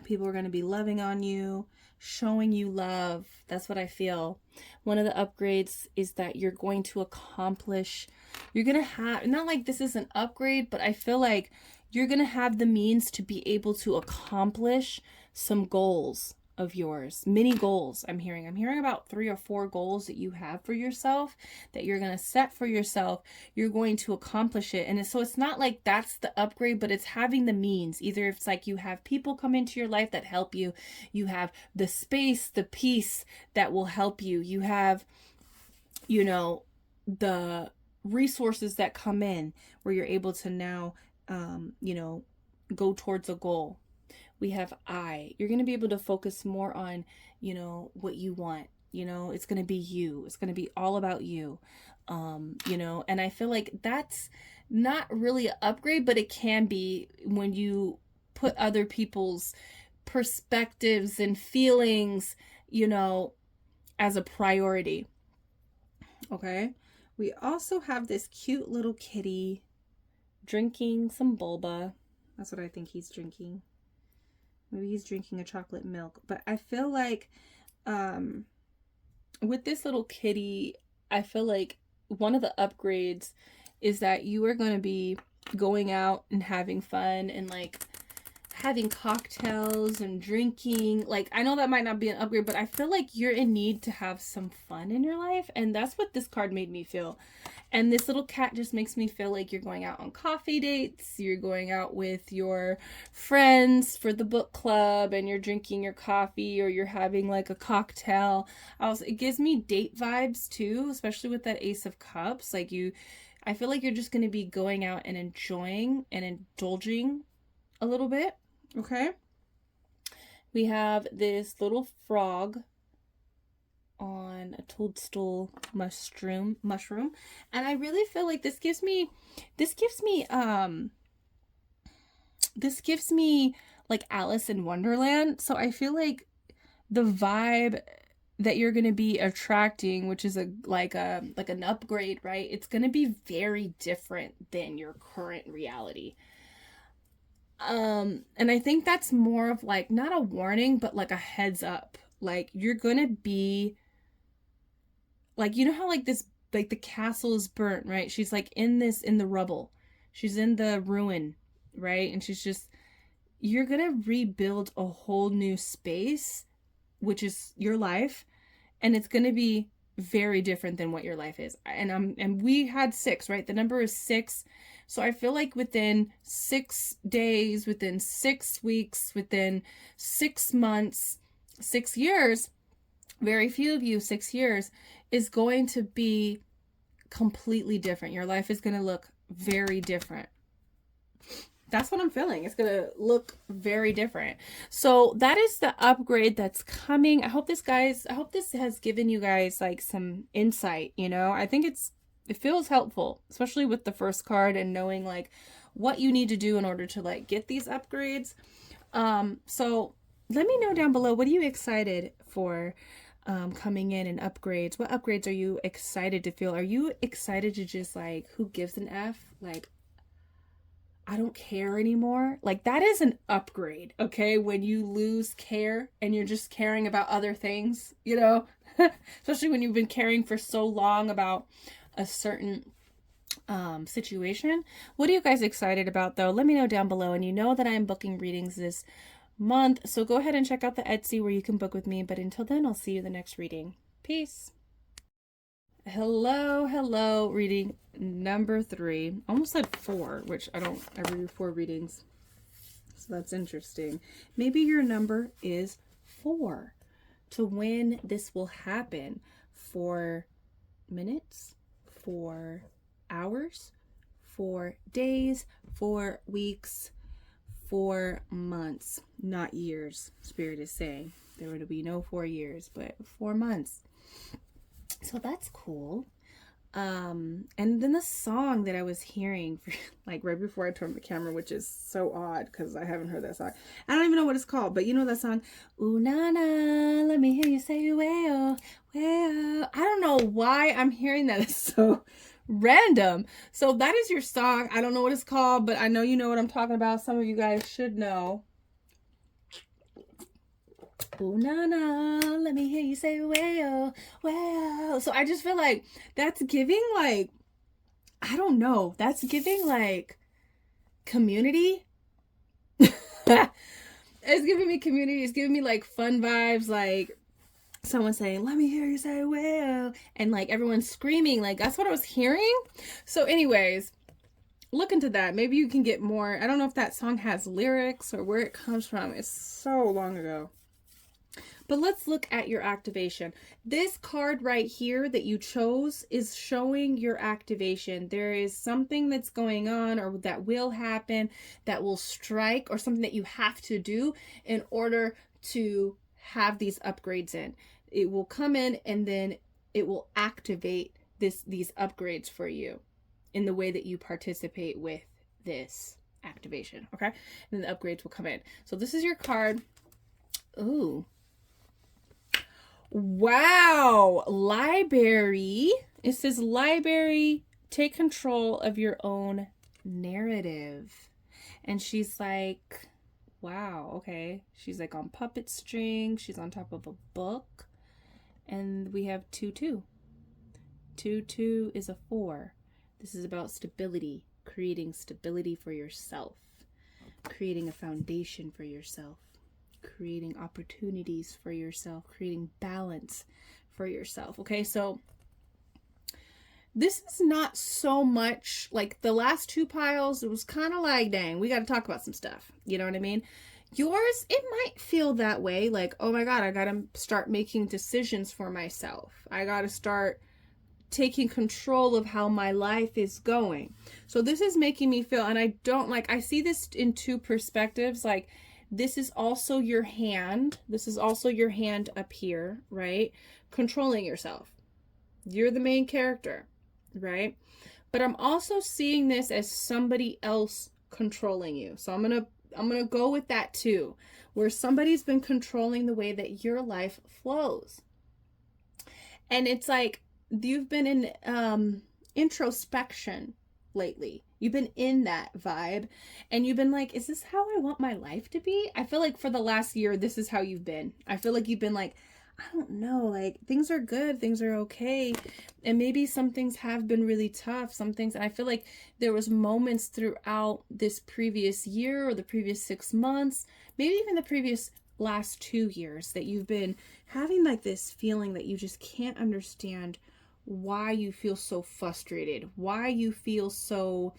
People are going to be loving on you, showing you love. That's what I feel. One of the upgrades is that you're going to accomplish, you're going to have, not like this is an upgrade, but I feel like you're going to have the means to be able to accomplish some goals of yours, many goals. I'm hearing about 3 or 4 goals that you have for yourself that you're going to set for yourself. You're going to accomplish it. And so it's not like that's the upgrade, but it's having the means. Either it's like you have people come into your life that help you. You have the space, the peace that will help you. You have, you know, the resources that come in where you're able to now, you know, go towards a goal. We have you're going to be able to focus more on, you know, what you want. You know, it's going to be you. It's going to be all about you. You know, and I feel like that's not really an upgrade, but it can be when you put other people's perspectives and feelings, you know, as a priority. Okay. We also have this cute little kitty drinking some boba. That's what I think he's drinking. Maybe he's drinking a chocolate milk. But I feel like with this little kitty, I feel like one of the upgrades is that you are going to be going out and having fun and like having cocktails and drinking. Like, I know that might not be an upgrade, but I feel like you're in need to have some fun in your life. And that's what this card made me feel. And this little cat just makes me feel like you're going out on coffee dates, you're going out with your friends for the book club, and you're drinking your coffee, or you're having like a cocktail. It gives me date vibes too, especially with that Ace of Cups. Like I feel like you're just going to be going out and enjoying and indulging a little bit. Okay. We have this little frog on a toadstool mushroom, and I really feel like this gives me like Alice in Wonderland. So I feel like the vibe that you're going to be attracting, which is like an upgrade, right? It's going to be very different than your current reality. And I think that's more of like not a warning, but like a heads up. Like, you're going to be like, you know how like this, like the castle is burnt, right? She's like in the rubble. She's in the ruin, right? And you're going to rebuild a whole new space, which is your life. And it's going to be very different than what your life is. And we had 6, right? The number is 6. So I feel like within 6 days, within 6 weeks, within 6 months, 6 years, very few of you, 6 years is going to be completely different. Your life is going to look very different. That's what I'm feeling. It's going to look very different. So that is the upgrade that's coming. I hope this has given you guys like some insight, you know. I think it feels helpful, especially with the first card and knowing like what you need to do in order to like get these upgrades. So let me know down below, what are you excited for coming in and upgrades? What upgrades are you excited to feel? Are you excited to just like, who gives an F? Like, I don't care anymore. Like, that is an upgrade, okay? When you lose care and you're just caring about other things, you know? Especially when you've been caring for so long about a certain situation. What are you guys excited about though? Let me know down below. And you know that I'm booking readings this month, so go ahead and check out the Etsy where you can book with me. But until then, I'll see you in the next reading. Peace. Hello, reading number 3. Almost said 4, which I read 4 readings, so that's interesting. Maybe your number is 4. To when this will happen, 4 minutes, 4 hours, 4 days, 4 weeks, 4 months, not years. Spirit is saying there would be no 4 years, but 4 months. So that's cool. And then the song that I was hearing like right before I turned the camera, which is so odd because I haven't heard that song. I don't even know what it's called, but you know that song, ooh na na, let me hear you say well, well. I don't know why I'm hearing that. It's so random. So that is your song. I don't know what it's called, but I know you know what I'm talking about. Some of you guys should know. Ooh, na, na, let me hear you say, well, well. So I just feel like that's giving, like, I don't know. That's giving, like, community. It's giving me community. It's giving me, like, fun vibes. Like, someone saying, let me hear you say, well. And, like, everyone screaming. Like, that's what I was hearing. So, anyways, look into that. Maybe you can get more. I don't know if that song has lyrics or where it comes from. It's so long ago. But let's look at your activation. This card right here that you chose is showing your activation. There is something that's going on or that will happen that will strike, or something that you have to do in order to have these upgrades in. It will come in and then it will activate these upgrades for you in the way that you participate with this activation. Okay? And the upgrades will come in. So this is your card. Ooh. Wow, library. It says library, take control of your own narrative. And she's like, wow, okay. She's like on puppet string. She's on top of a book. And we have 2-2. 2-2 is a 4. This is about stability, creating stability for yourself, creating a foundation for yourself, creating opportunities for yourself, creating balance for yourself. Okay, so this is not so much like the last 2 piles. It was kind of like, dang, we got to talk about some stuff. You know what I mean? Yours, it might feel that way. Like, oh my God, I got to start making decisions for myself. I got to start taking control of how my life is going. So this is making me feel, and I don't like, I see this in 2 perspectives. Like, this is also your hand. This is also your hand up here, right? Controlling yourself. You're the main character, right? But I'm also seeing this as somebody else controlling you. So I'm going to go with that too, where somebody's been controlling the way that your life flows. And it's like you've been in introspection lately. You've been in that vibe and you've been like, is this how I want my life to be? I feel like for the last year, this is how you've been. I feel like you've been like, I don't know, like things are good, things are okay. And maybe some things have been really tough, some things. And I feel like there was moments throughout this previous year or the previous 6 months, maybe even the previous last 2 years, that you've been having like this feeling that you just can't understand why you feel so frustrated, why you feel so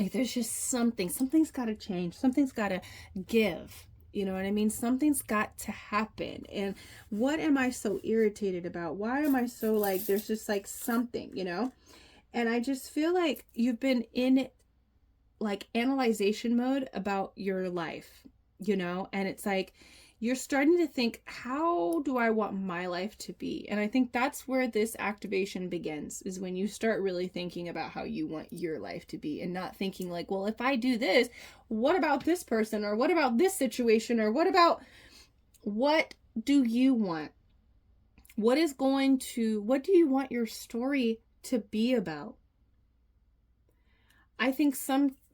like there's just something's got to change, something's got to give. You know what I mean? Something's got to happen. And what am I so irritated about? Why am I so like, there's just like something, you know? And I just feel like you've been in like analyzation mode about your life, you know? And it's like, you're starting to think, how do I want my life to be? And I think that's where this activation begins, is when you start really thinking about how you want your life to be and not thinking like, well, if I do this, what about this person? Or what about this situation? Or what do you want? What do you want your story to be about? I think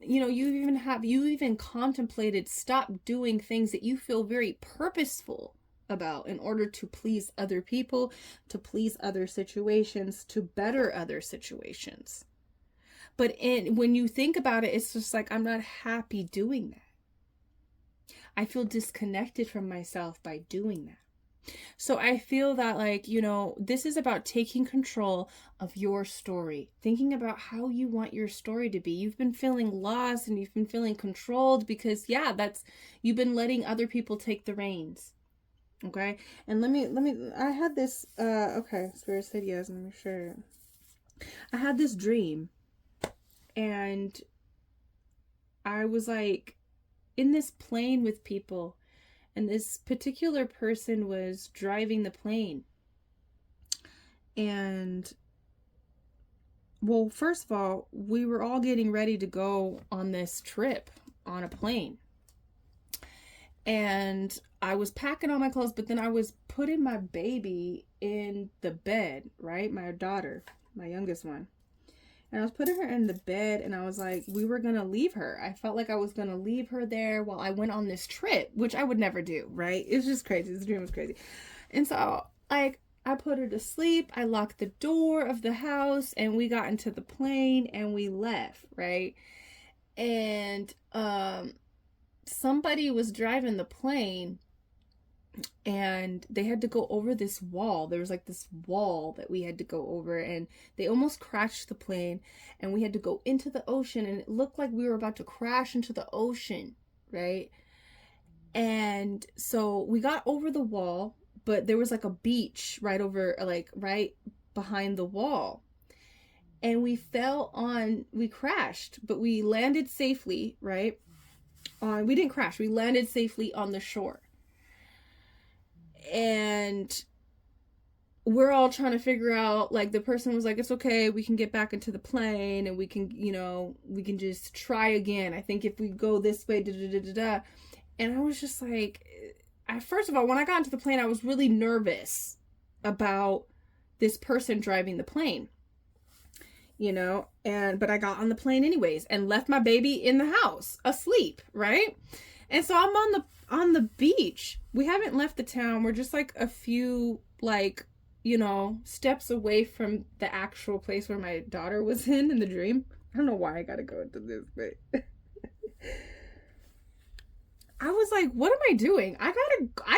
you even contemplated stop doing things that you feel very purposeful about in order to please other people, to please other situations, to better other situations. But when you think about it, it's just like, I'm not happy doing that. I feel disconnected from myself by doing that. So I feel that, like, you know, this is about taking control of your story, thinking about how you want your story to be. You've been feeling lost and you've been feeling controlled because, you've been letting other people take the reins. Okay. And I had this, okay, Spirit said yes, let me share it. I had this dream and I was like in this plane with people. And this particular person was driving the plane. And well, first of all, we were all getting ready to go on this trip on a plane. And I was packing all my clothes, but then I was putting my baby in the bed, right? My daughter, my youngest one. And I was putting her in the bed, and I was like, we were going to leave her. I felt like I was going to leave her there while I went on this trip, which I would never do, right? It's just crazy. This dream was crazy. And so, like, I put her to sleep. I locked the door of the house, and we got into the plane, and we left, right? And somebody was driving the plane, and they had to go over this wall. There was like this wall that we had to go over, and they almost crashed the plane, and we had to go into the ocean, and it looked like we were about to crash into the ocean, right? And so we got over the wall, but there was like a beach right over, like right behind the wall. And we crashed, but we landed safely, right? We didn't crash. We landed safely on the shore. And we're all trying to figure out, like, the person was like, it's okay, we can get back into the plane, and we can, we can just try again. I think if we go this way, da-da-da-da-da. And I was just like, first of all, when I got into the plane, I was really nervous about this person driving the plane, but I got on the plane anyways and left my baby in the house asleep, right? And so I'm on the beach. We haven't left the town. We're just like a few, like, steps away from the actual place where my daughter was in the dream. I don't know why I gotta go into this, but I was like, what am I doing? I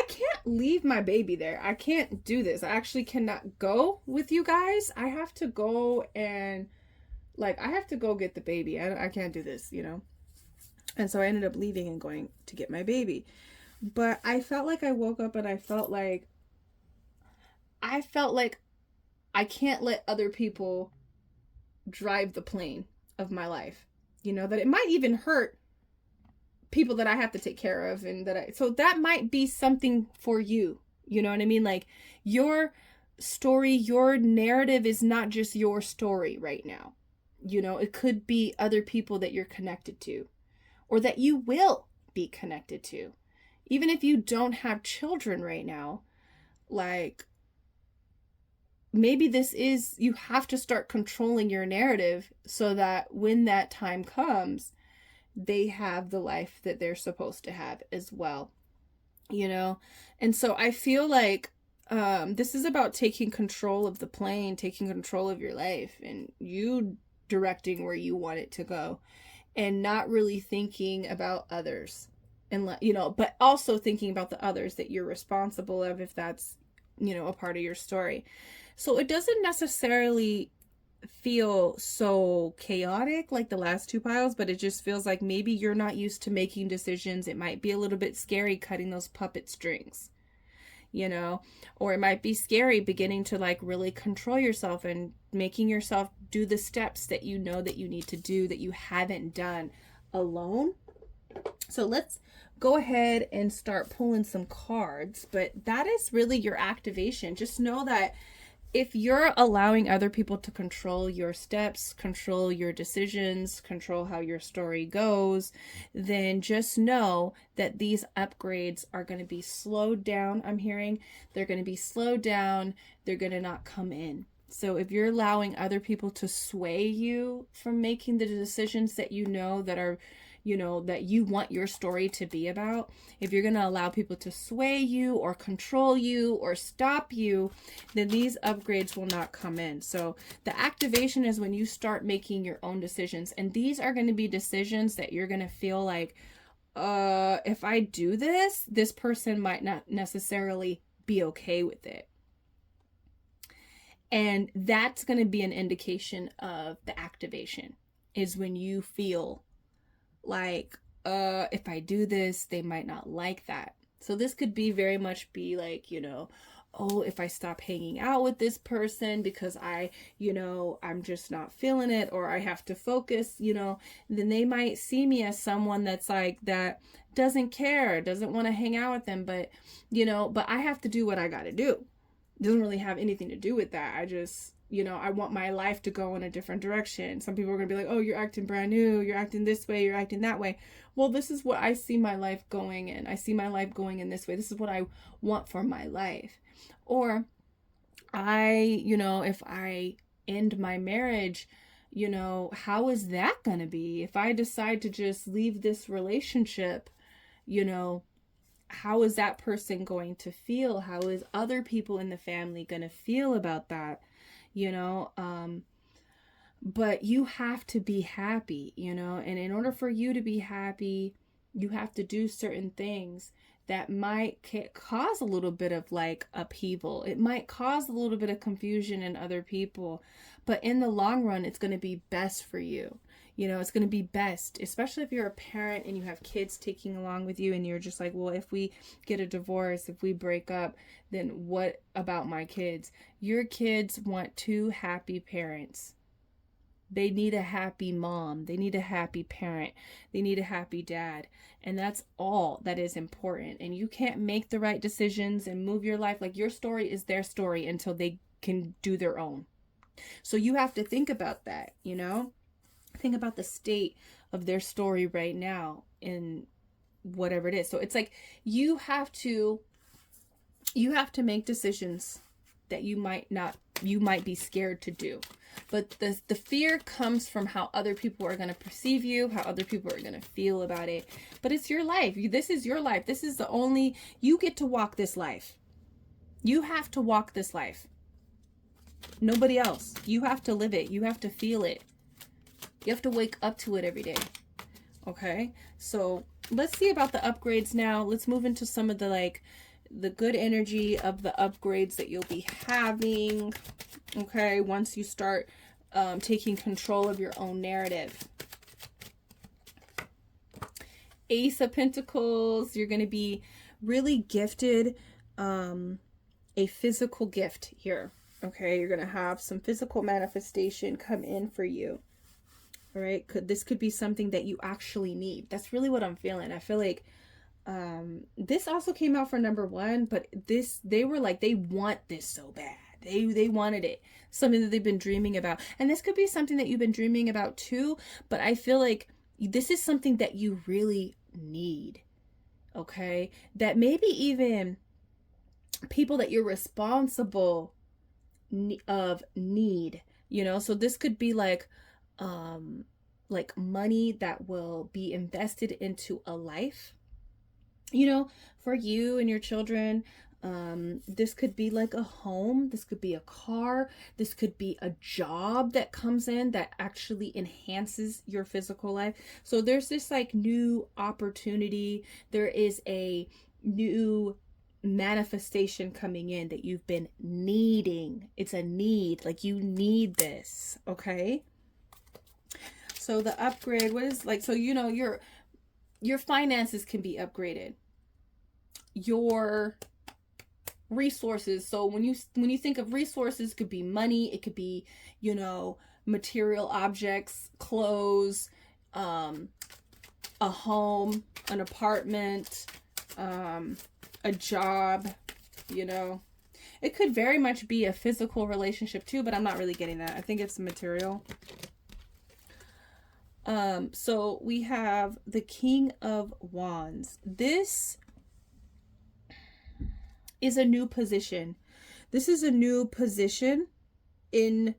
can't leave my baby there. I can't do this. I actually cannot go with you guys. I have to go and, like, I have to go get the baby. I can't do this, And so I ended up leaving and going to get my baby. But I felt like I woke up and I felt like I can't let other people drive the plane of my life. That it might even hurt people that I have to take care of, and so that might be something for you. You know what I mean? Like, your story, your narrative is not just your story right now. It could be other people that you're connected to, or that you will be connected to. Even if you don't have children right now, like, maybe you have to start controlling your narrative so that when that time comes, they have the life that they're supposed to have as well, And so I feel like this is about taking control of the plane, taking control of your life, and you directing where you want it to go, and not really thinking about others, and but also thinking about the others that you're responsible of, if that's a part of your story. So it doesn't necessarily feel so chaotic like the last two piles, but it just feels like maybe you're not used to making decisions. It might be a little bit scary cutting those puppet strings, or it might be scary beginning to, like, really control yourself and making yourself do the steps that that you need to do that you haven't done alone. So let's go ahead and start pulling some cards, but that is really your activation. Just know that if you're allowing other people to control your steps, control your decisions, control how your story goes, then just know that these upgrades are going to be slowed down. I'm hearing they're going to be slowed down. They're going to not come in. So if you're allowing other people to sway you from making the decisions that that are that you want your story to be about, if you're going to allow people to sway you or control you or stop you, then these upgrades will not come in. So the activation is when you start making your own decisions. And these are going to be decisions that you're going to feel like, if I do this person might not necessarily be okay with it. And that's going to be an indication of the activation, is when you feel like, if I do this, they might not like that. So this could be very much be like, oh, if I stop hanging out with this person because I'm just not feeling it, or I have to focus, then they might see me as someone that's like, that doesn't care, doesn't want to hang out with them, but I have to do what I got to do. It doesn't really have anything to do with that. you know, I want my life to go in a different direction. Some people are going to be like, oh, you're acting brand new. You're acting this way. You're acting that way. Well, this is what I see my life going in. I see my life going in this way. This is what I want for my life. Or you know, if I end my marriage, you know, how is that going to be? If I decide to just leave this relationship, you know, how is that person going to feel? How is other people in the family going to feel about that? You know, but you have to be happy, you know, and in order for you to be happy, you have to do certain things that might cause a little bit of like upheaval. It might cause a little bit of confusion in other people, but in the long run, it's going to be best for you. You know, it's going to be best, especially if you're a parent and you have kids taking along with you and you're just like, well, if we get a divorce, if we break up, then what about my kids? Your kids want two happy parents. They need a happy mom. They need a happy parent. They need a happy dad. And that's all that is important. And you can't make the right decisions and move your life. Like, your story is their story until they can do their own. So you have to think about that, you know? Think about the state of their story right now in whatever it is. So it's like you have to make decisions that you might be scared to do. But the fear comes from how other people are going to perceive you, how other people are going to feel about it. But it's your life. This is your life. This is you get to walk this life. You have to walk this life. Nobody else. You have to live it. You have to feel it. You have to wake up to it every day. Okay? So let's see about the upgrades now. Let's move into some of the good energy of the upgrades that you'll be having. Okay? Once you start taking control of your own narrative. Ace of Pentacles. You're going to be really gifted a physical gift here. Okay? You're going to have some physical manifestation come in for you. All right, this could be something that you actually need. That's really what I'm feeling. I feel like this also came out for number 1, but they were like, they want this so bad. They wanted it. Something that they've been dreaming about. And this could be something that you've been dreaming about too, but I feel like this is something that you really need. Okay? That maybe even people that you're responsible of need, you know? So this could be like money that will be invested into a life, you know, for you and your children. This could be like a home. This could be a car. This could be a job that comes in that actually enhances your physical life. So there's this like new opportunity. There is a new manifestation coming in that you've been needing. It's a need. Like, you need this. Okay? So the upgrade, what is like, so, you know, your finances can be upgraded. Your resources. So when you think of resources, it could be money. It could be, you know, material objects, clothes, a home, an apartment, a job, you know. It could very much be a physical relationship too, but I'm not really getting that. I think it's material. So we have the King of Wands. This is a new position. This is a new position in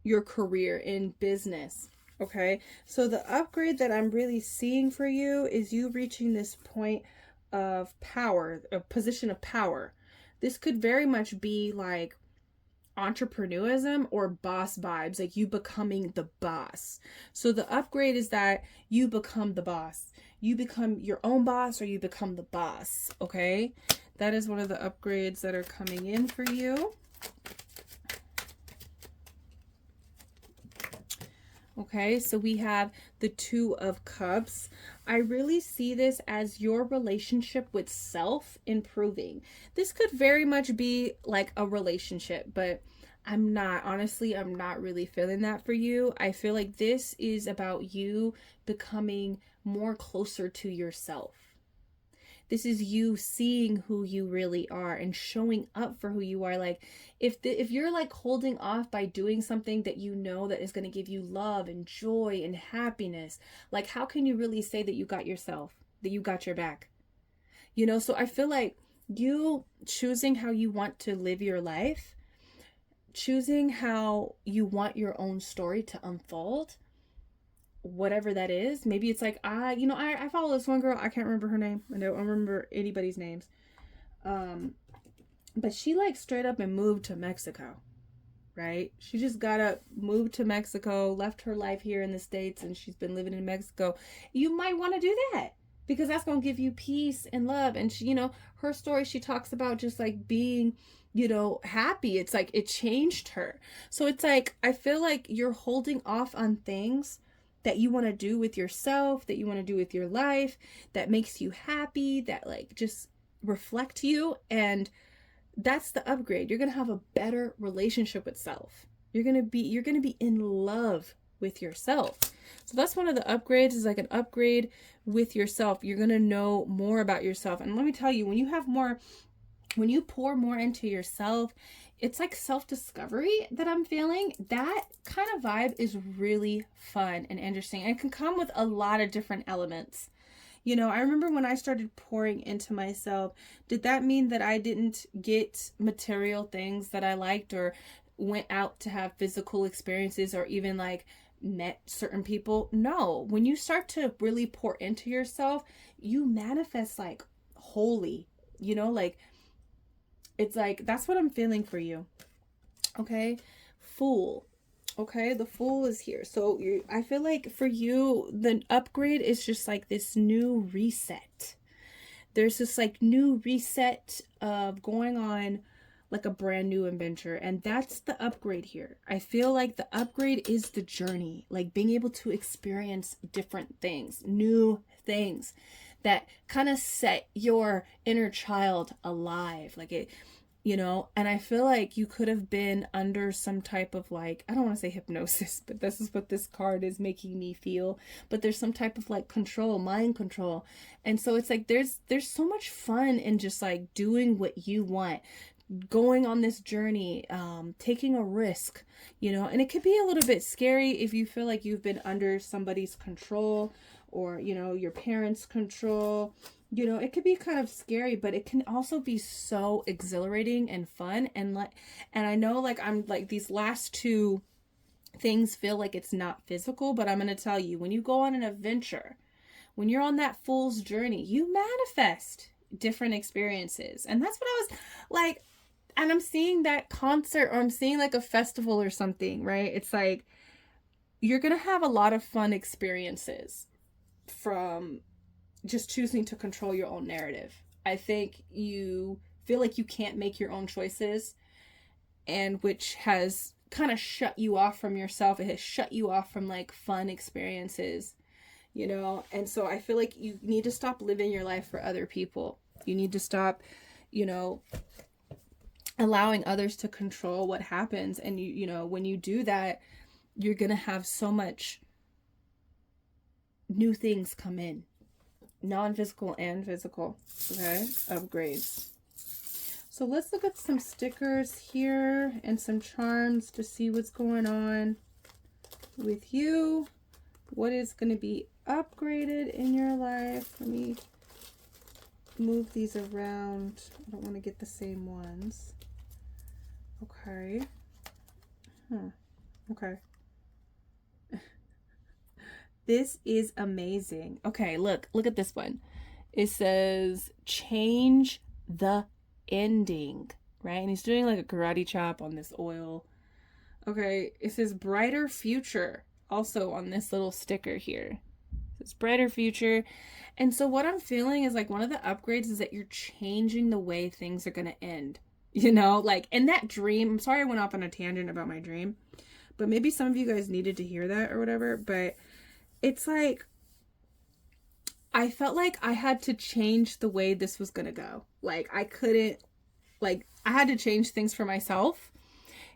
your career, in business. Okay. So the upgrade that I'm really seeing for you is you reaching this point of power, a position of power. This could very much be like entrepreneurism or boss vibes, like you becoming the boss. So the upgrade is that you become the boss. You become your own boss, or you become the boss. Okay, that is one of the upgrades that are coming in for you. Okay, so we have the Two of Cups. I really see this as your relationship with self improving. This could very much be like a relationship, but I'm not really feeling that for you. I feel like this is about you becoming more closer to yourself. This is you seeing who you really are and showing up for who you are. Like if you're like holding off by doing something that you know that is going to give you love and joy and happiness, like how can you really say that you got yourself, that you got your back? You know, so I feel like you choosing how you want to live your life, choosing how you want your own story to unfold, whatever that is. Maybe it's like, I follow this one girl, I can't remember her name. I don't remember anybody's names. But she like straight up and moved to Mexico, right? She just got up, moved to Mexico, left her life here in the States, and she's been living in Mexico. You might want to do that because that's going to give you peace and love. And she, her story, she talks about just like being, happy. It's like it changed her. So it's like, I feel like you're holding off on things that you want to do with yourself, that you want to do with your life, that makes you happy, that like just reflect you. And that's the upgrade. You're going to have a better relationship with self. You're going to be in love with yourself. So that's one of the upgrades, is like an upgrade with yourself. You're going to know more about yourself. And let me tell you, when you pour more into yourself, it's like self-discovery that I'm feeling. That kind of vibe is really fun and interesting. And it can come with a lot of different elements. I remember when I started pouring into myself, did that mean that I didn't get material things that I liked, or went out to have physical experiences, or even like met certain people? No. When you start to really pour into yourself, you manifest like wholly, like it's like, that's what I'm feeling for you. Okay. Fool. Okay. The Fool is here. So I feel like for you, the upgrade is just like this new reset. There's this like new reset of going on like a brand new adventure. And that's the upgrade here. I feel like the upgrade is the journey, like being able to experience different things, new things that kind of set your inner child alive. Like it, and I feel like you could have been under some type of like, I don't want to say hypnosis, but this is what this card is making me feel. But there's some type of like control, mind control. And so it's like, there's so much fun in just like doing what you want, going on this journey, taking a risk, and it could be a little bit scary if you feel like you've been under somebody's control, or, your parents' control. It could be kind of scary, but it can also be so exhilarating and fun. And I know like I'm like, these last two things feel like it's not physical, but I'm going to tell you, when you go on an adventure, when you're on that fool's journey, you manifest different experiences. And that's what I was like, and I'm seeing that concert, or I'm seeing like a festival or something, right? It's like, you're going to have a lot of fun experiences from just choosing to control your own narrative. I think you feel like you can't make your own choices, and which has kind of shut you off from yourself. It has shut you off from like fun experiences, and so I feel like you need to stop living your life for other people. You need to stop, allowing others to control what happens. And when you do that, you're gonna have so much new things come in, non-physical and physical. Okay, upgrades. So let's look at some stickers here and some charms to see what's going on with you. What is going to be upgraded in your life? Let me move these around. I don't want to get the same ones. Okay. Okay. This is amazing. Okay, look at this one. It says change the ending, right? And he's doing like a karate chop on this oil. Okay, it says brighter future also on this little sticker here. It says brighter future. And so what I'm feeling is like one of the upgrades is that you're changing the way things are going to end. Like in that dream, I'm sorry I went off on a tangent about my dream, but maybe some of you guys needed to hear that or whatever, but it's like, I felt like I had to change the way this was going to go. Like I couldn't, like I had to change things for myself.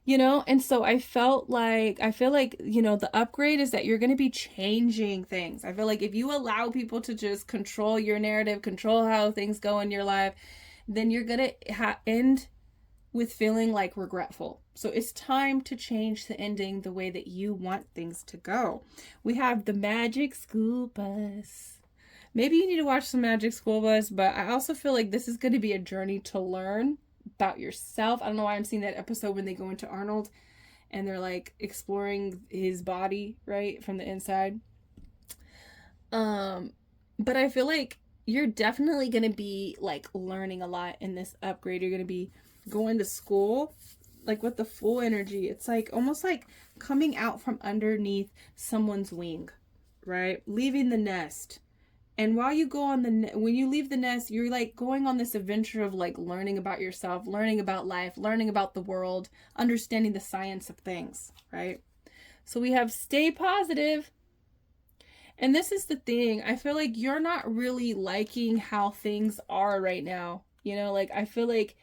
you know? And so I feel like, you know, the upgrade is that you're going to be changing things. I feel like if you allow people to just control your narrative, control how things go in your life, then you're going to end with feeling like regretful. So it's time to change the ending the way that you want things to go. We have the Magic School Bus. Maybe you need to watch some Magic School Bus, but I also feel like this is going to be a journey to learn about yourself. I don't know why I'm seeing that episode when they go into Arnold and they're like exploring his body, right, from the inside. But I feel like you're definitely going to be like learning a lot in this upgrade. You're going to be going to school like with the full energy. It's like almost like coming out from underneath someone's wing, right? Leaving the nest. And while you go on when you leave the nest, you're like going on this adventure of like learning about yourself, learning about life, learning about the world, understanding the science of things, right? So we have stay positive. And this is the thing. I feel like you're not really liking how things are right now. You know, like I feel like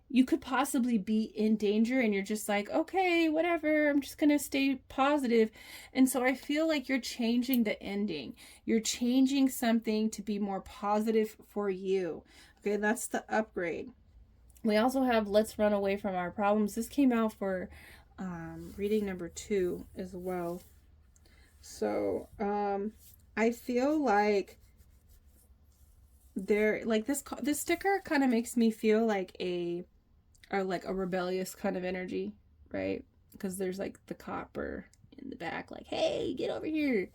you could possibly be in danger and you're just like, okay, whatever, I'm just gonna stay positive. And so I feel like you're changing the ending. You're changing something to be more positive for you. Okay, that's the upgrade. We also have let's run away from our problems. This came out for reading number 2 as well. So I feel like there, like this sticker kind of makes me feel like a rebellious kind of energy, right? Because there's like the copper in the back, like, hey, get over here.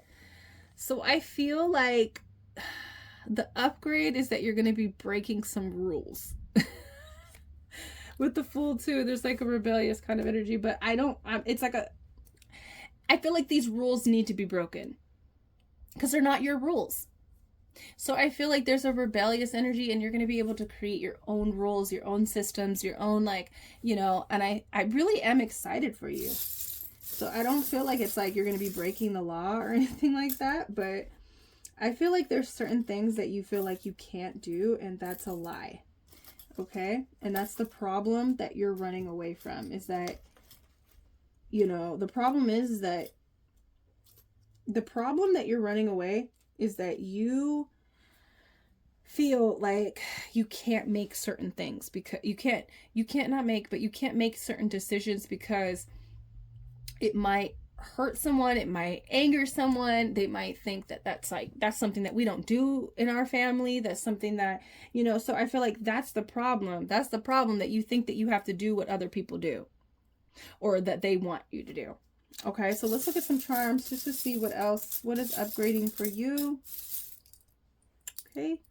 So I feel like the upgrade is that you're going to be breaking some rules. With the Fool too, there's like a rebellious kind of energy, but I feel like these rules need to be broken because they're not your rules. So I feel like there's a rebellious energy and you're going to be able to create your own rules, your own systems, your own, like, you know, and I really am excited for you. So I don't feel like it's like you're going to be breaking the law or anything like that, but I feel like there's certain things that you feel like you can't do, and that's a lie. Okay? And that's the problem that you're running away from, is that, you know, the problem that you're running away is that you feel like you can't make certain things because you can't make certain decisions because it might hurt someone, it might anger someone, they might think that that's something that we don't do in our family, that's something that, you know. So I feel like that's the problem, that you think that you have to do what other people do or that they want you to do. Okay, so let's look at some charms just to see what is upgrading for you. Okay.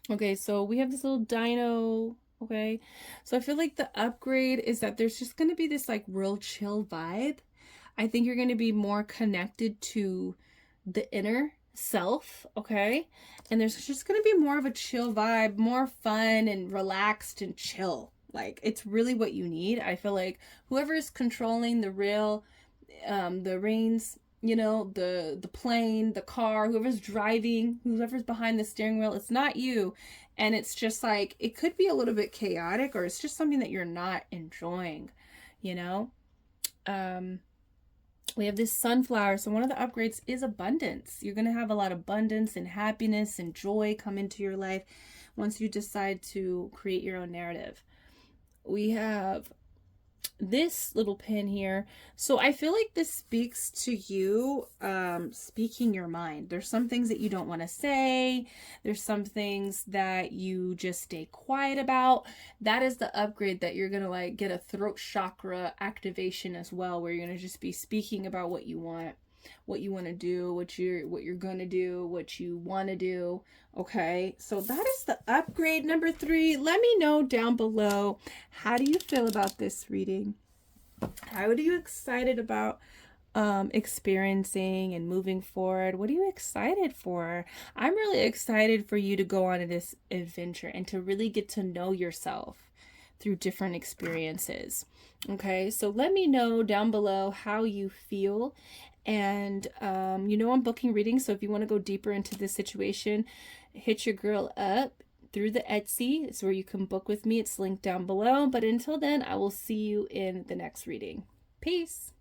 Okay, so we have this little dino. Okay, so I feel like the upgrade is that there's just going to be this like real chill vibe. I think you're going to be more connected to the inner self. Okay, and there's just going to be more of a chill vibe, more fun and relaxed and chill. Like, it's really what you need. I feel like whoever's controlling the reins, you know, the plane, the car, whoever's driving, whoever's behind the steering wheel, it's not you. And it's just like, it could be a little bit chaotic, or it's just something that you're not enjoying, you know? We have this sunflower. So one of the upgrades is abundance. You're going to have a lot of abundance and happiness and joy come into your life once you decide to create your own narrative. We have this little pin here. So I feel like this speaks to you, speaking your mind. There's some things that you don't want to say. There's some things that you just stay quiet about. That is the upgrade, that you're going to like get a throat chakra activation as well, where you're going to just be speaking about what you want to do, what you're going to do, what you want to do. Okay, so that is the upgrade number 3. Let me know down below, how do you feel about this reading? How are you excited about experiencing and moving forward? What are you excited for? I'm really excited for you to go on this adventure and to really get to know yourself through different experiences. Okay, so let me know down below how you feel. And you know, I'm booking readings, so if you want to go deeper into this situation, hit your girl up. through the Etsy. It's where you can book with me. It's linked down below. But until then, I will see you in the next reading. Peace.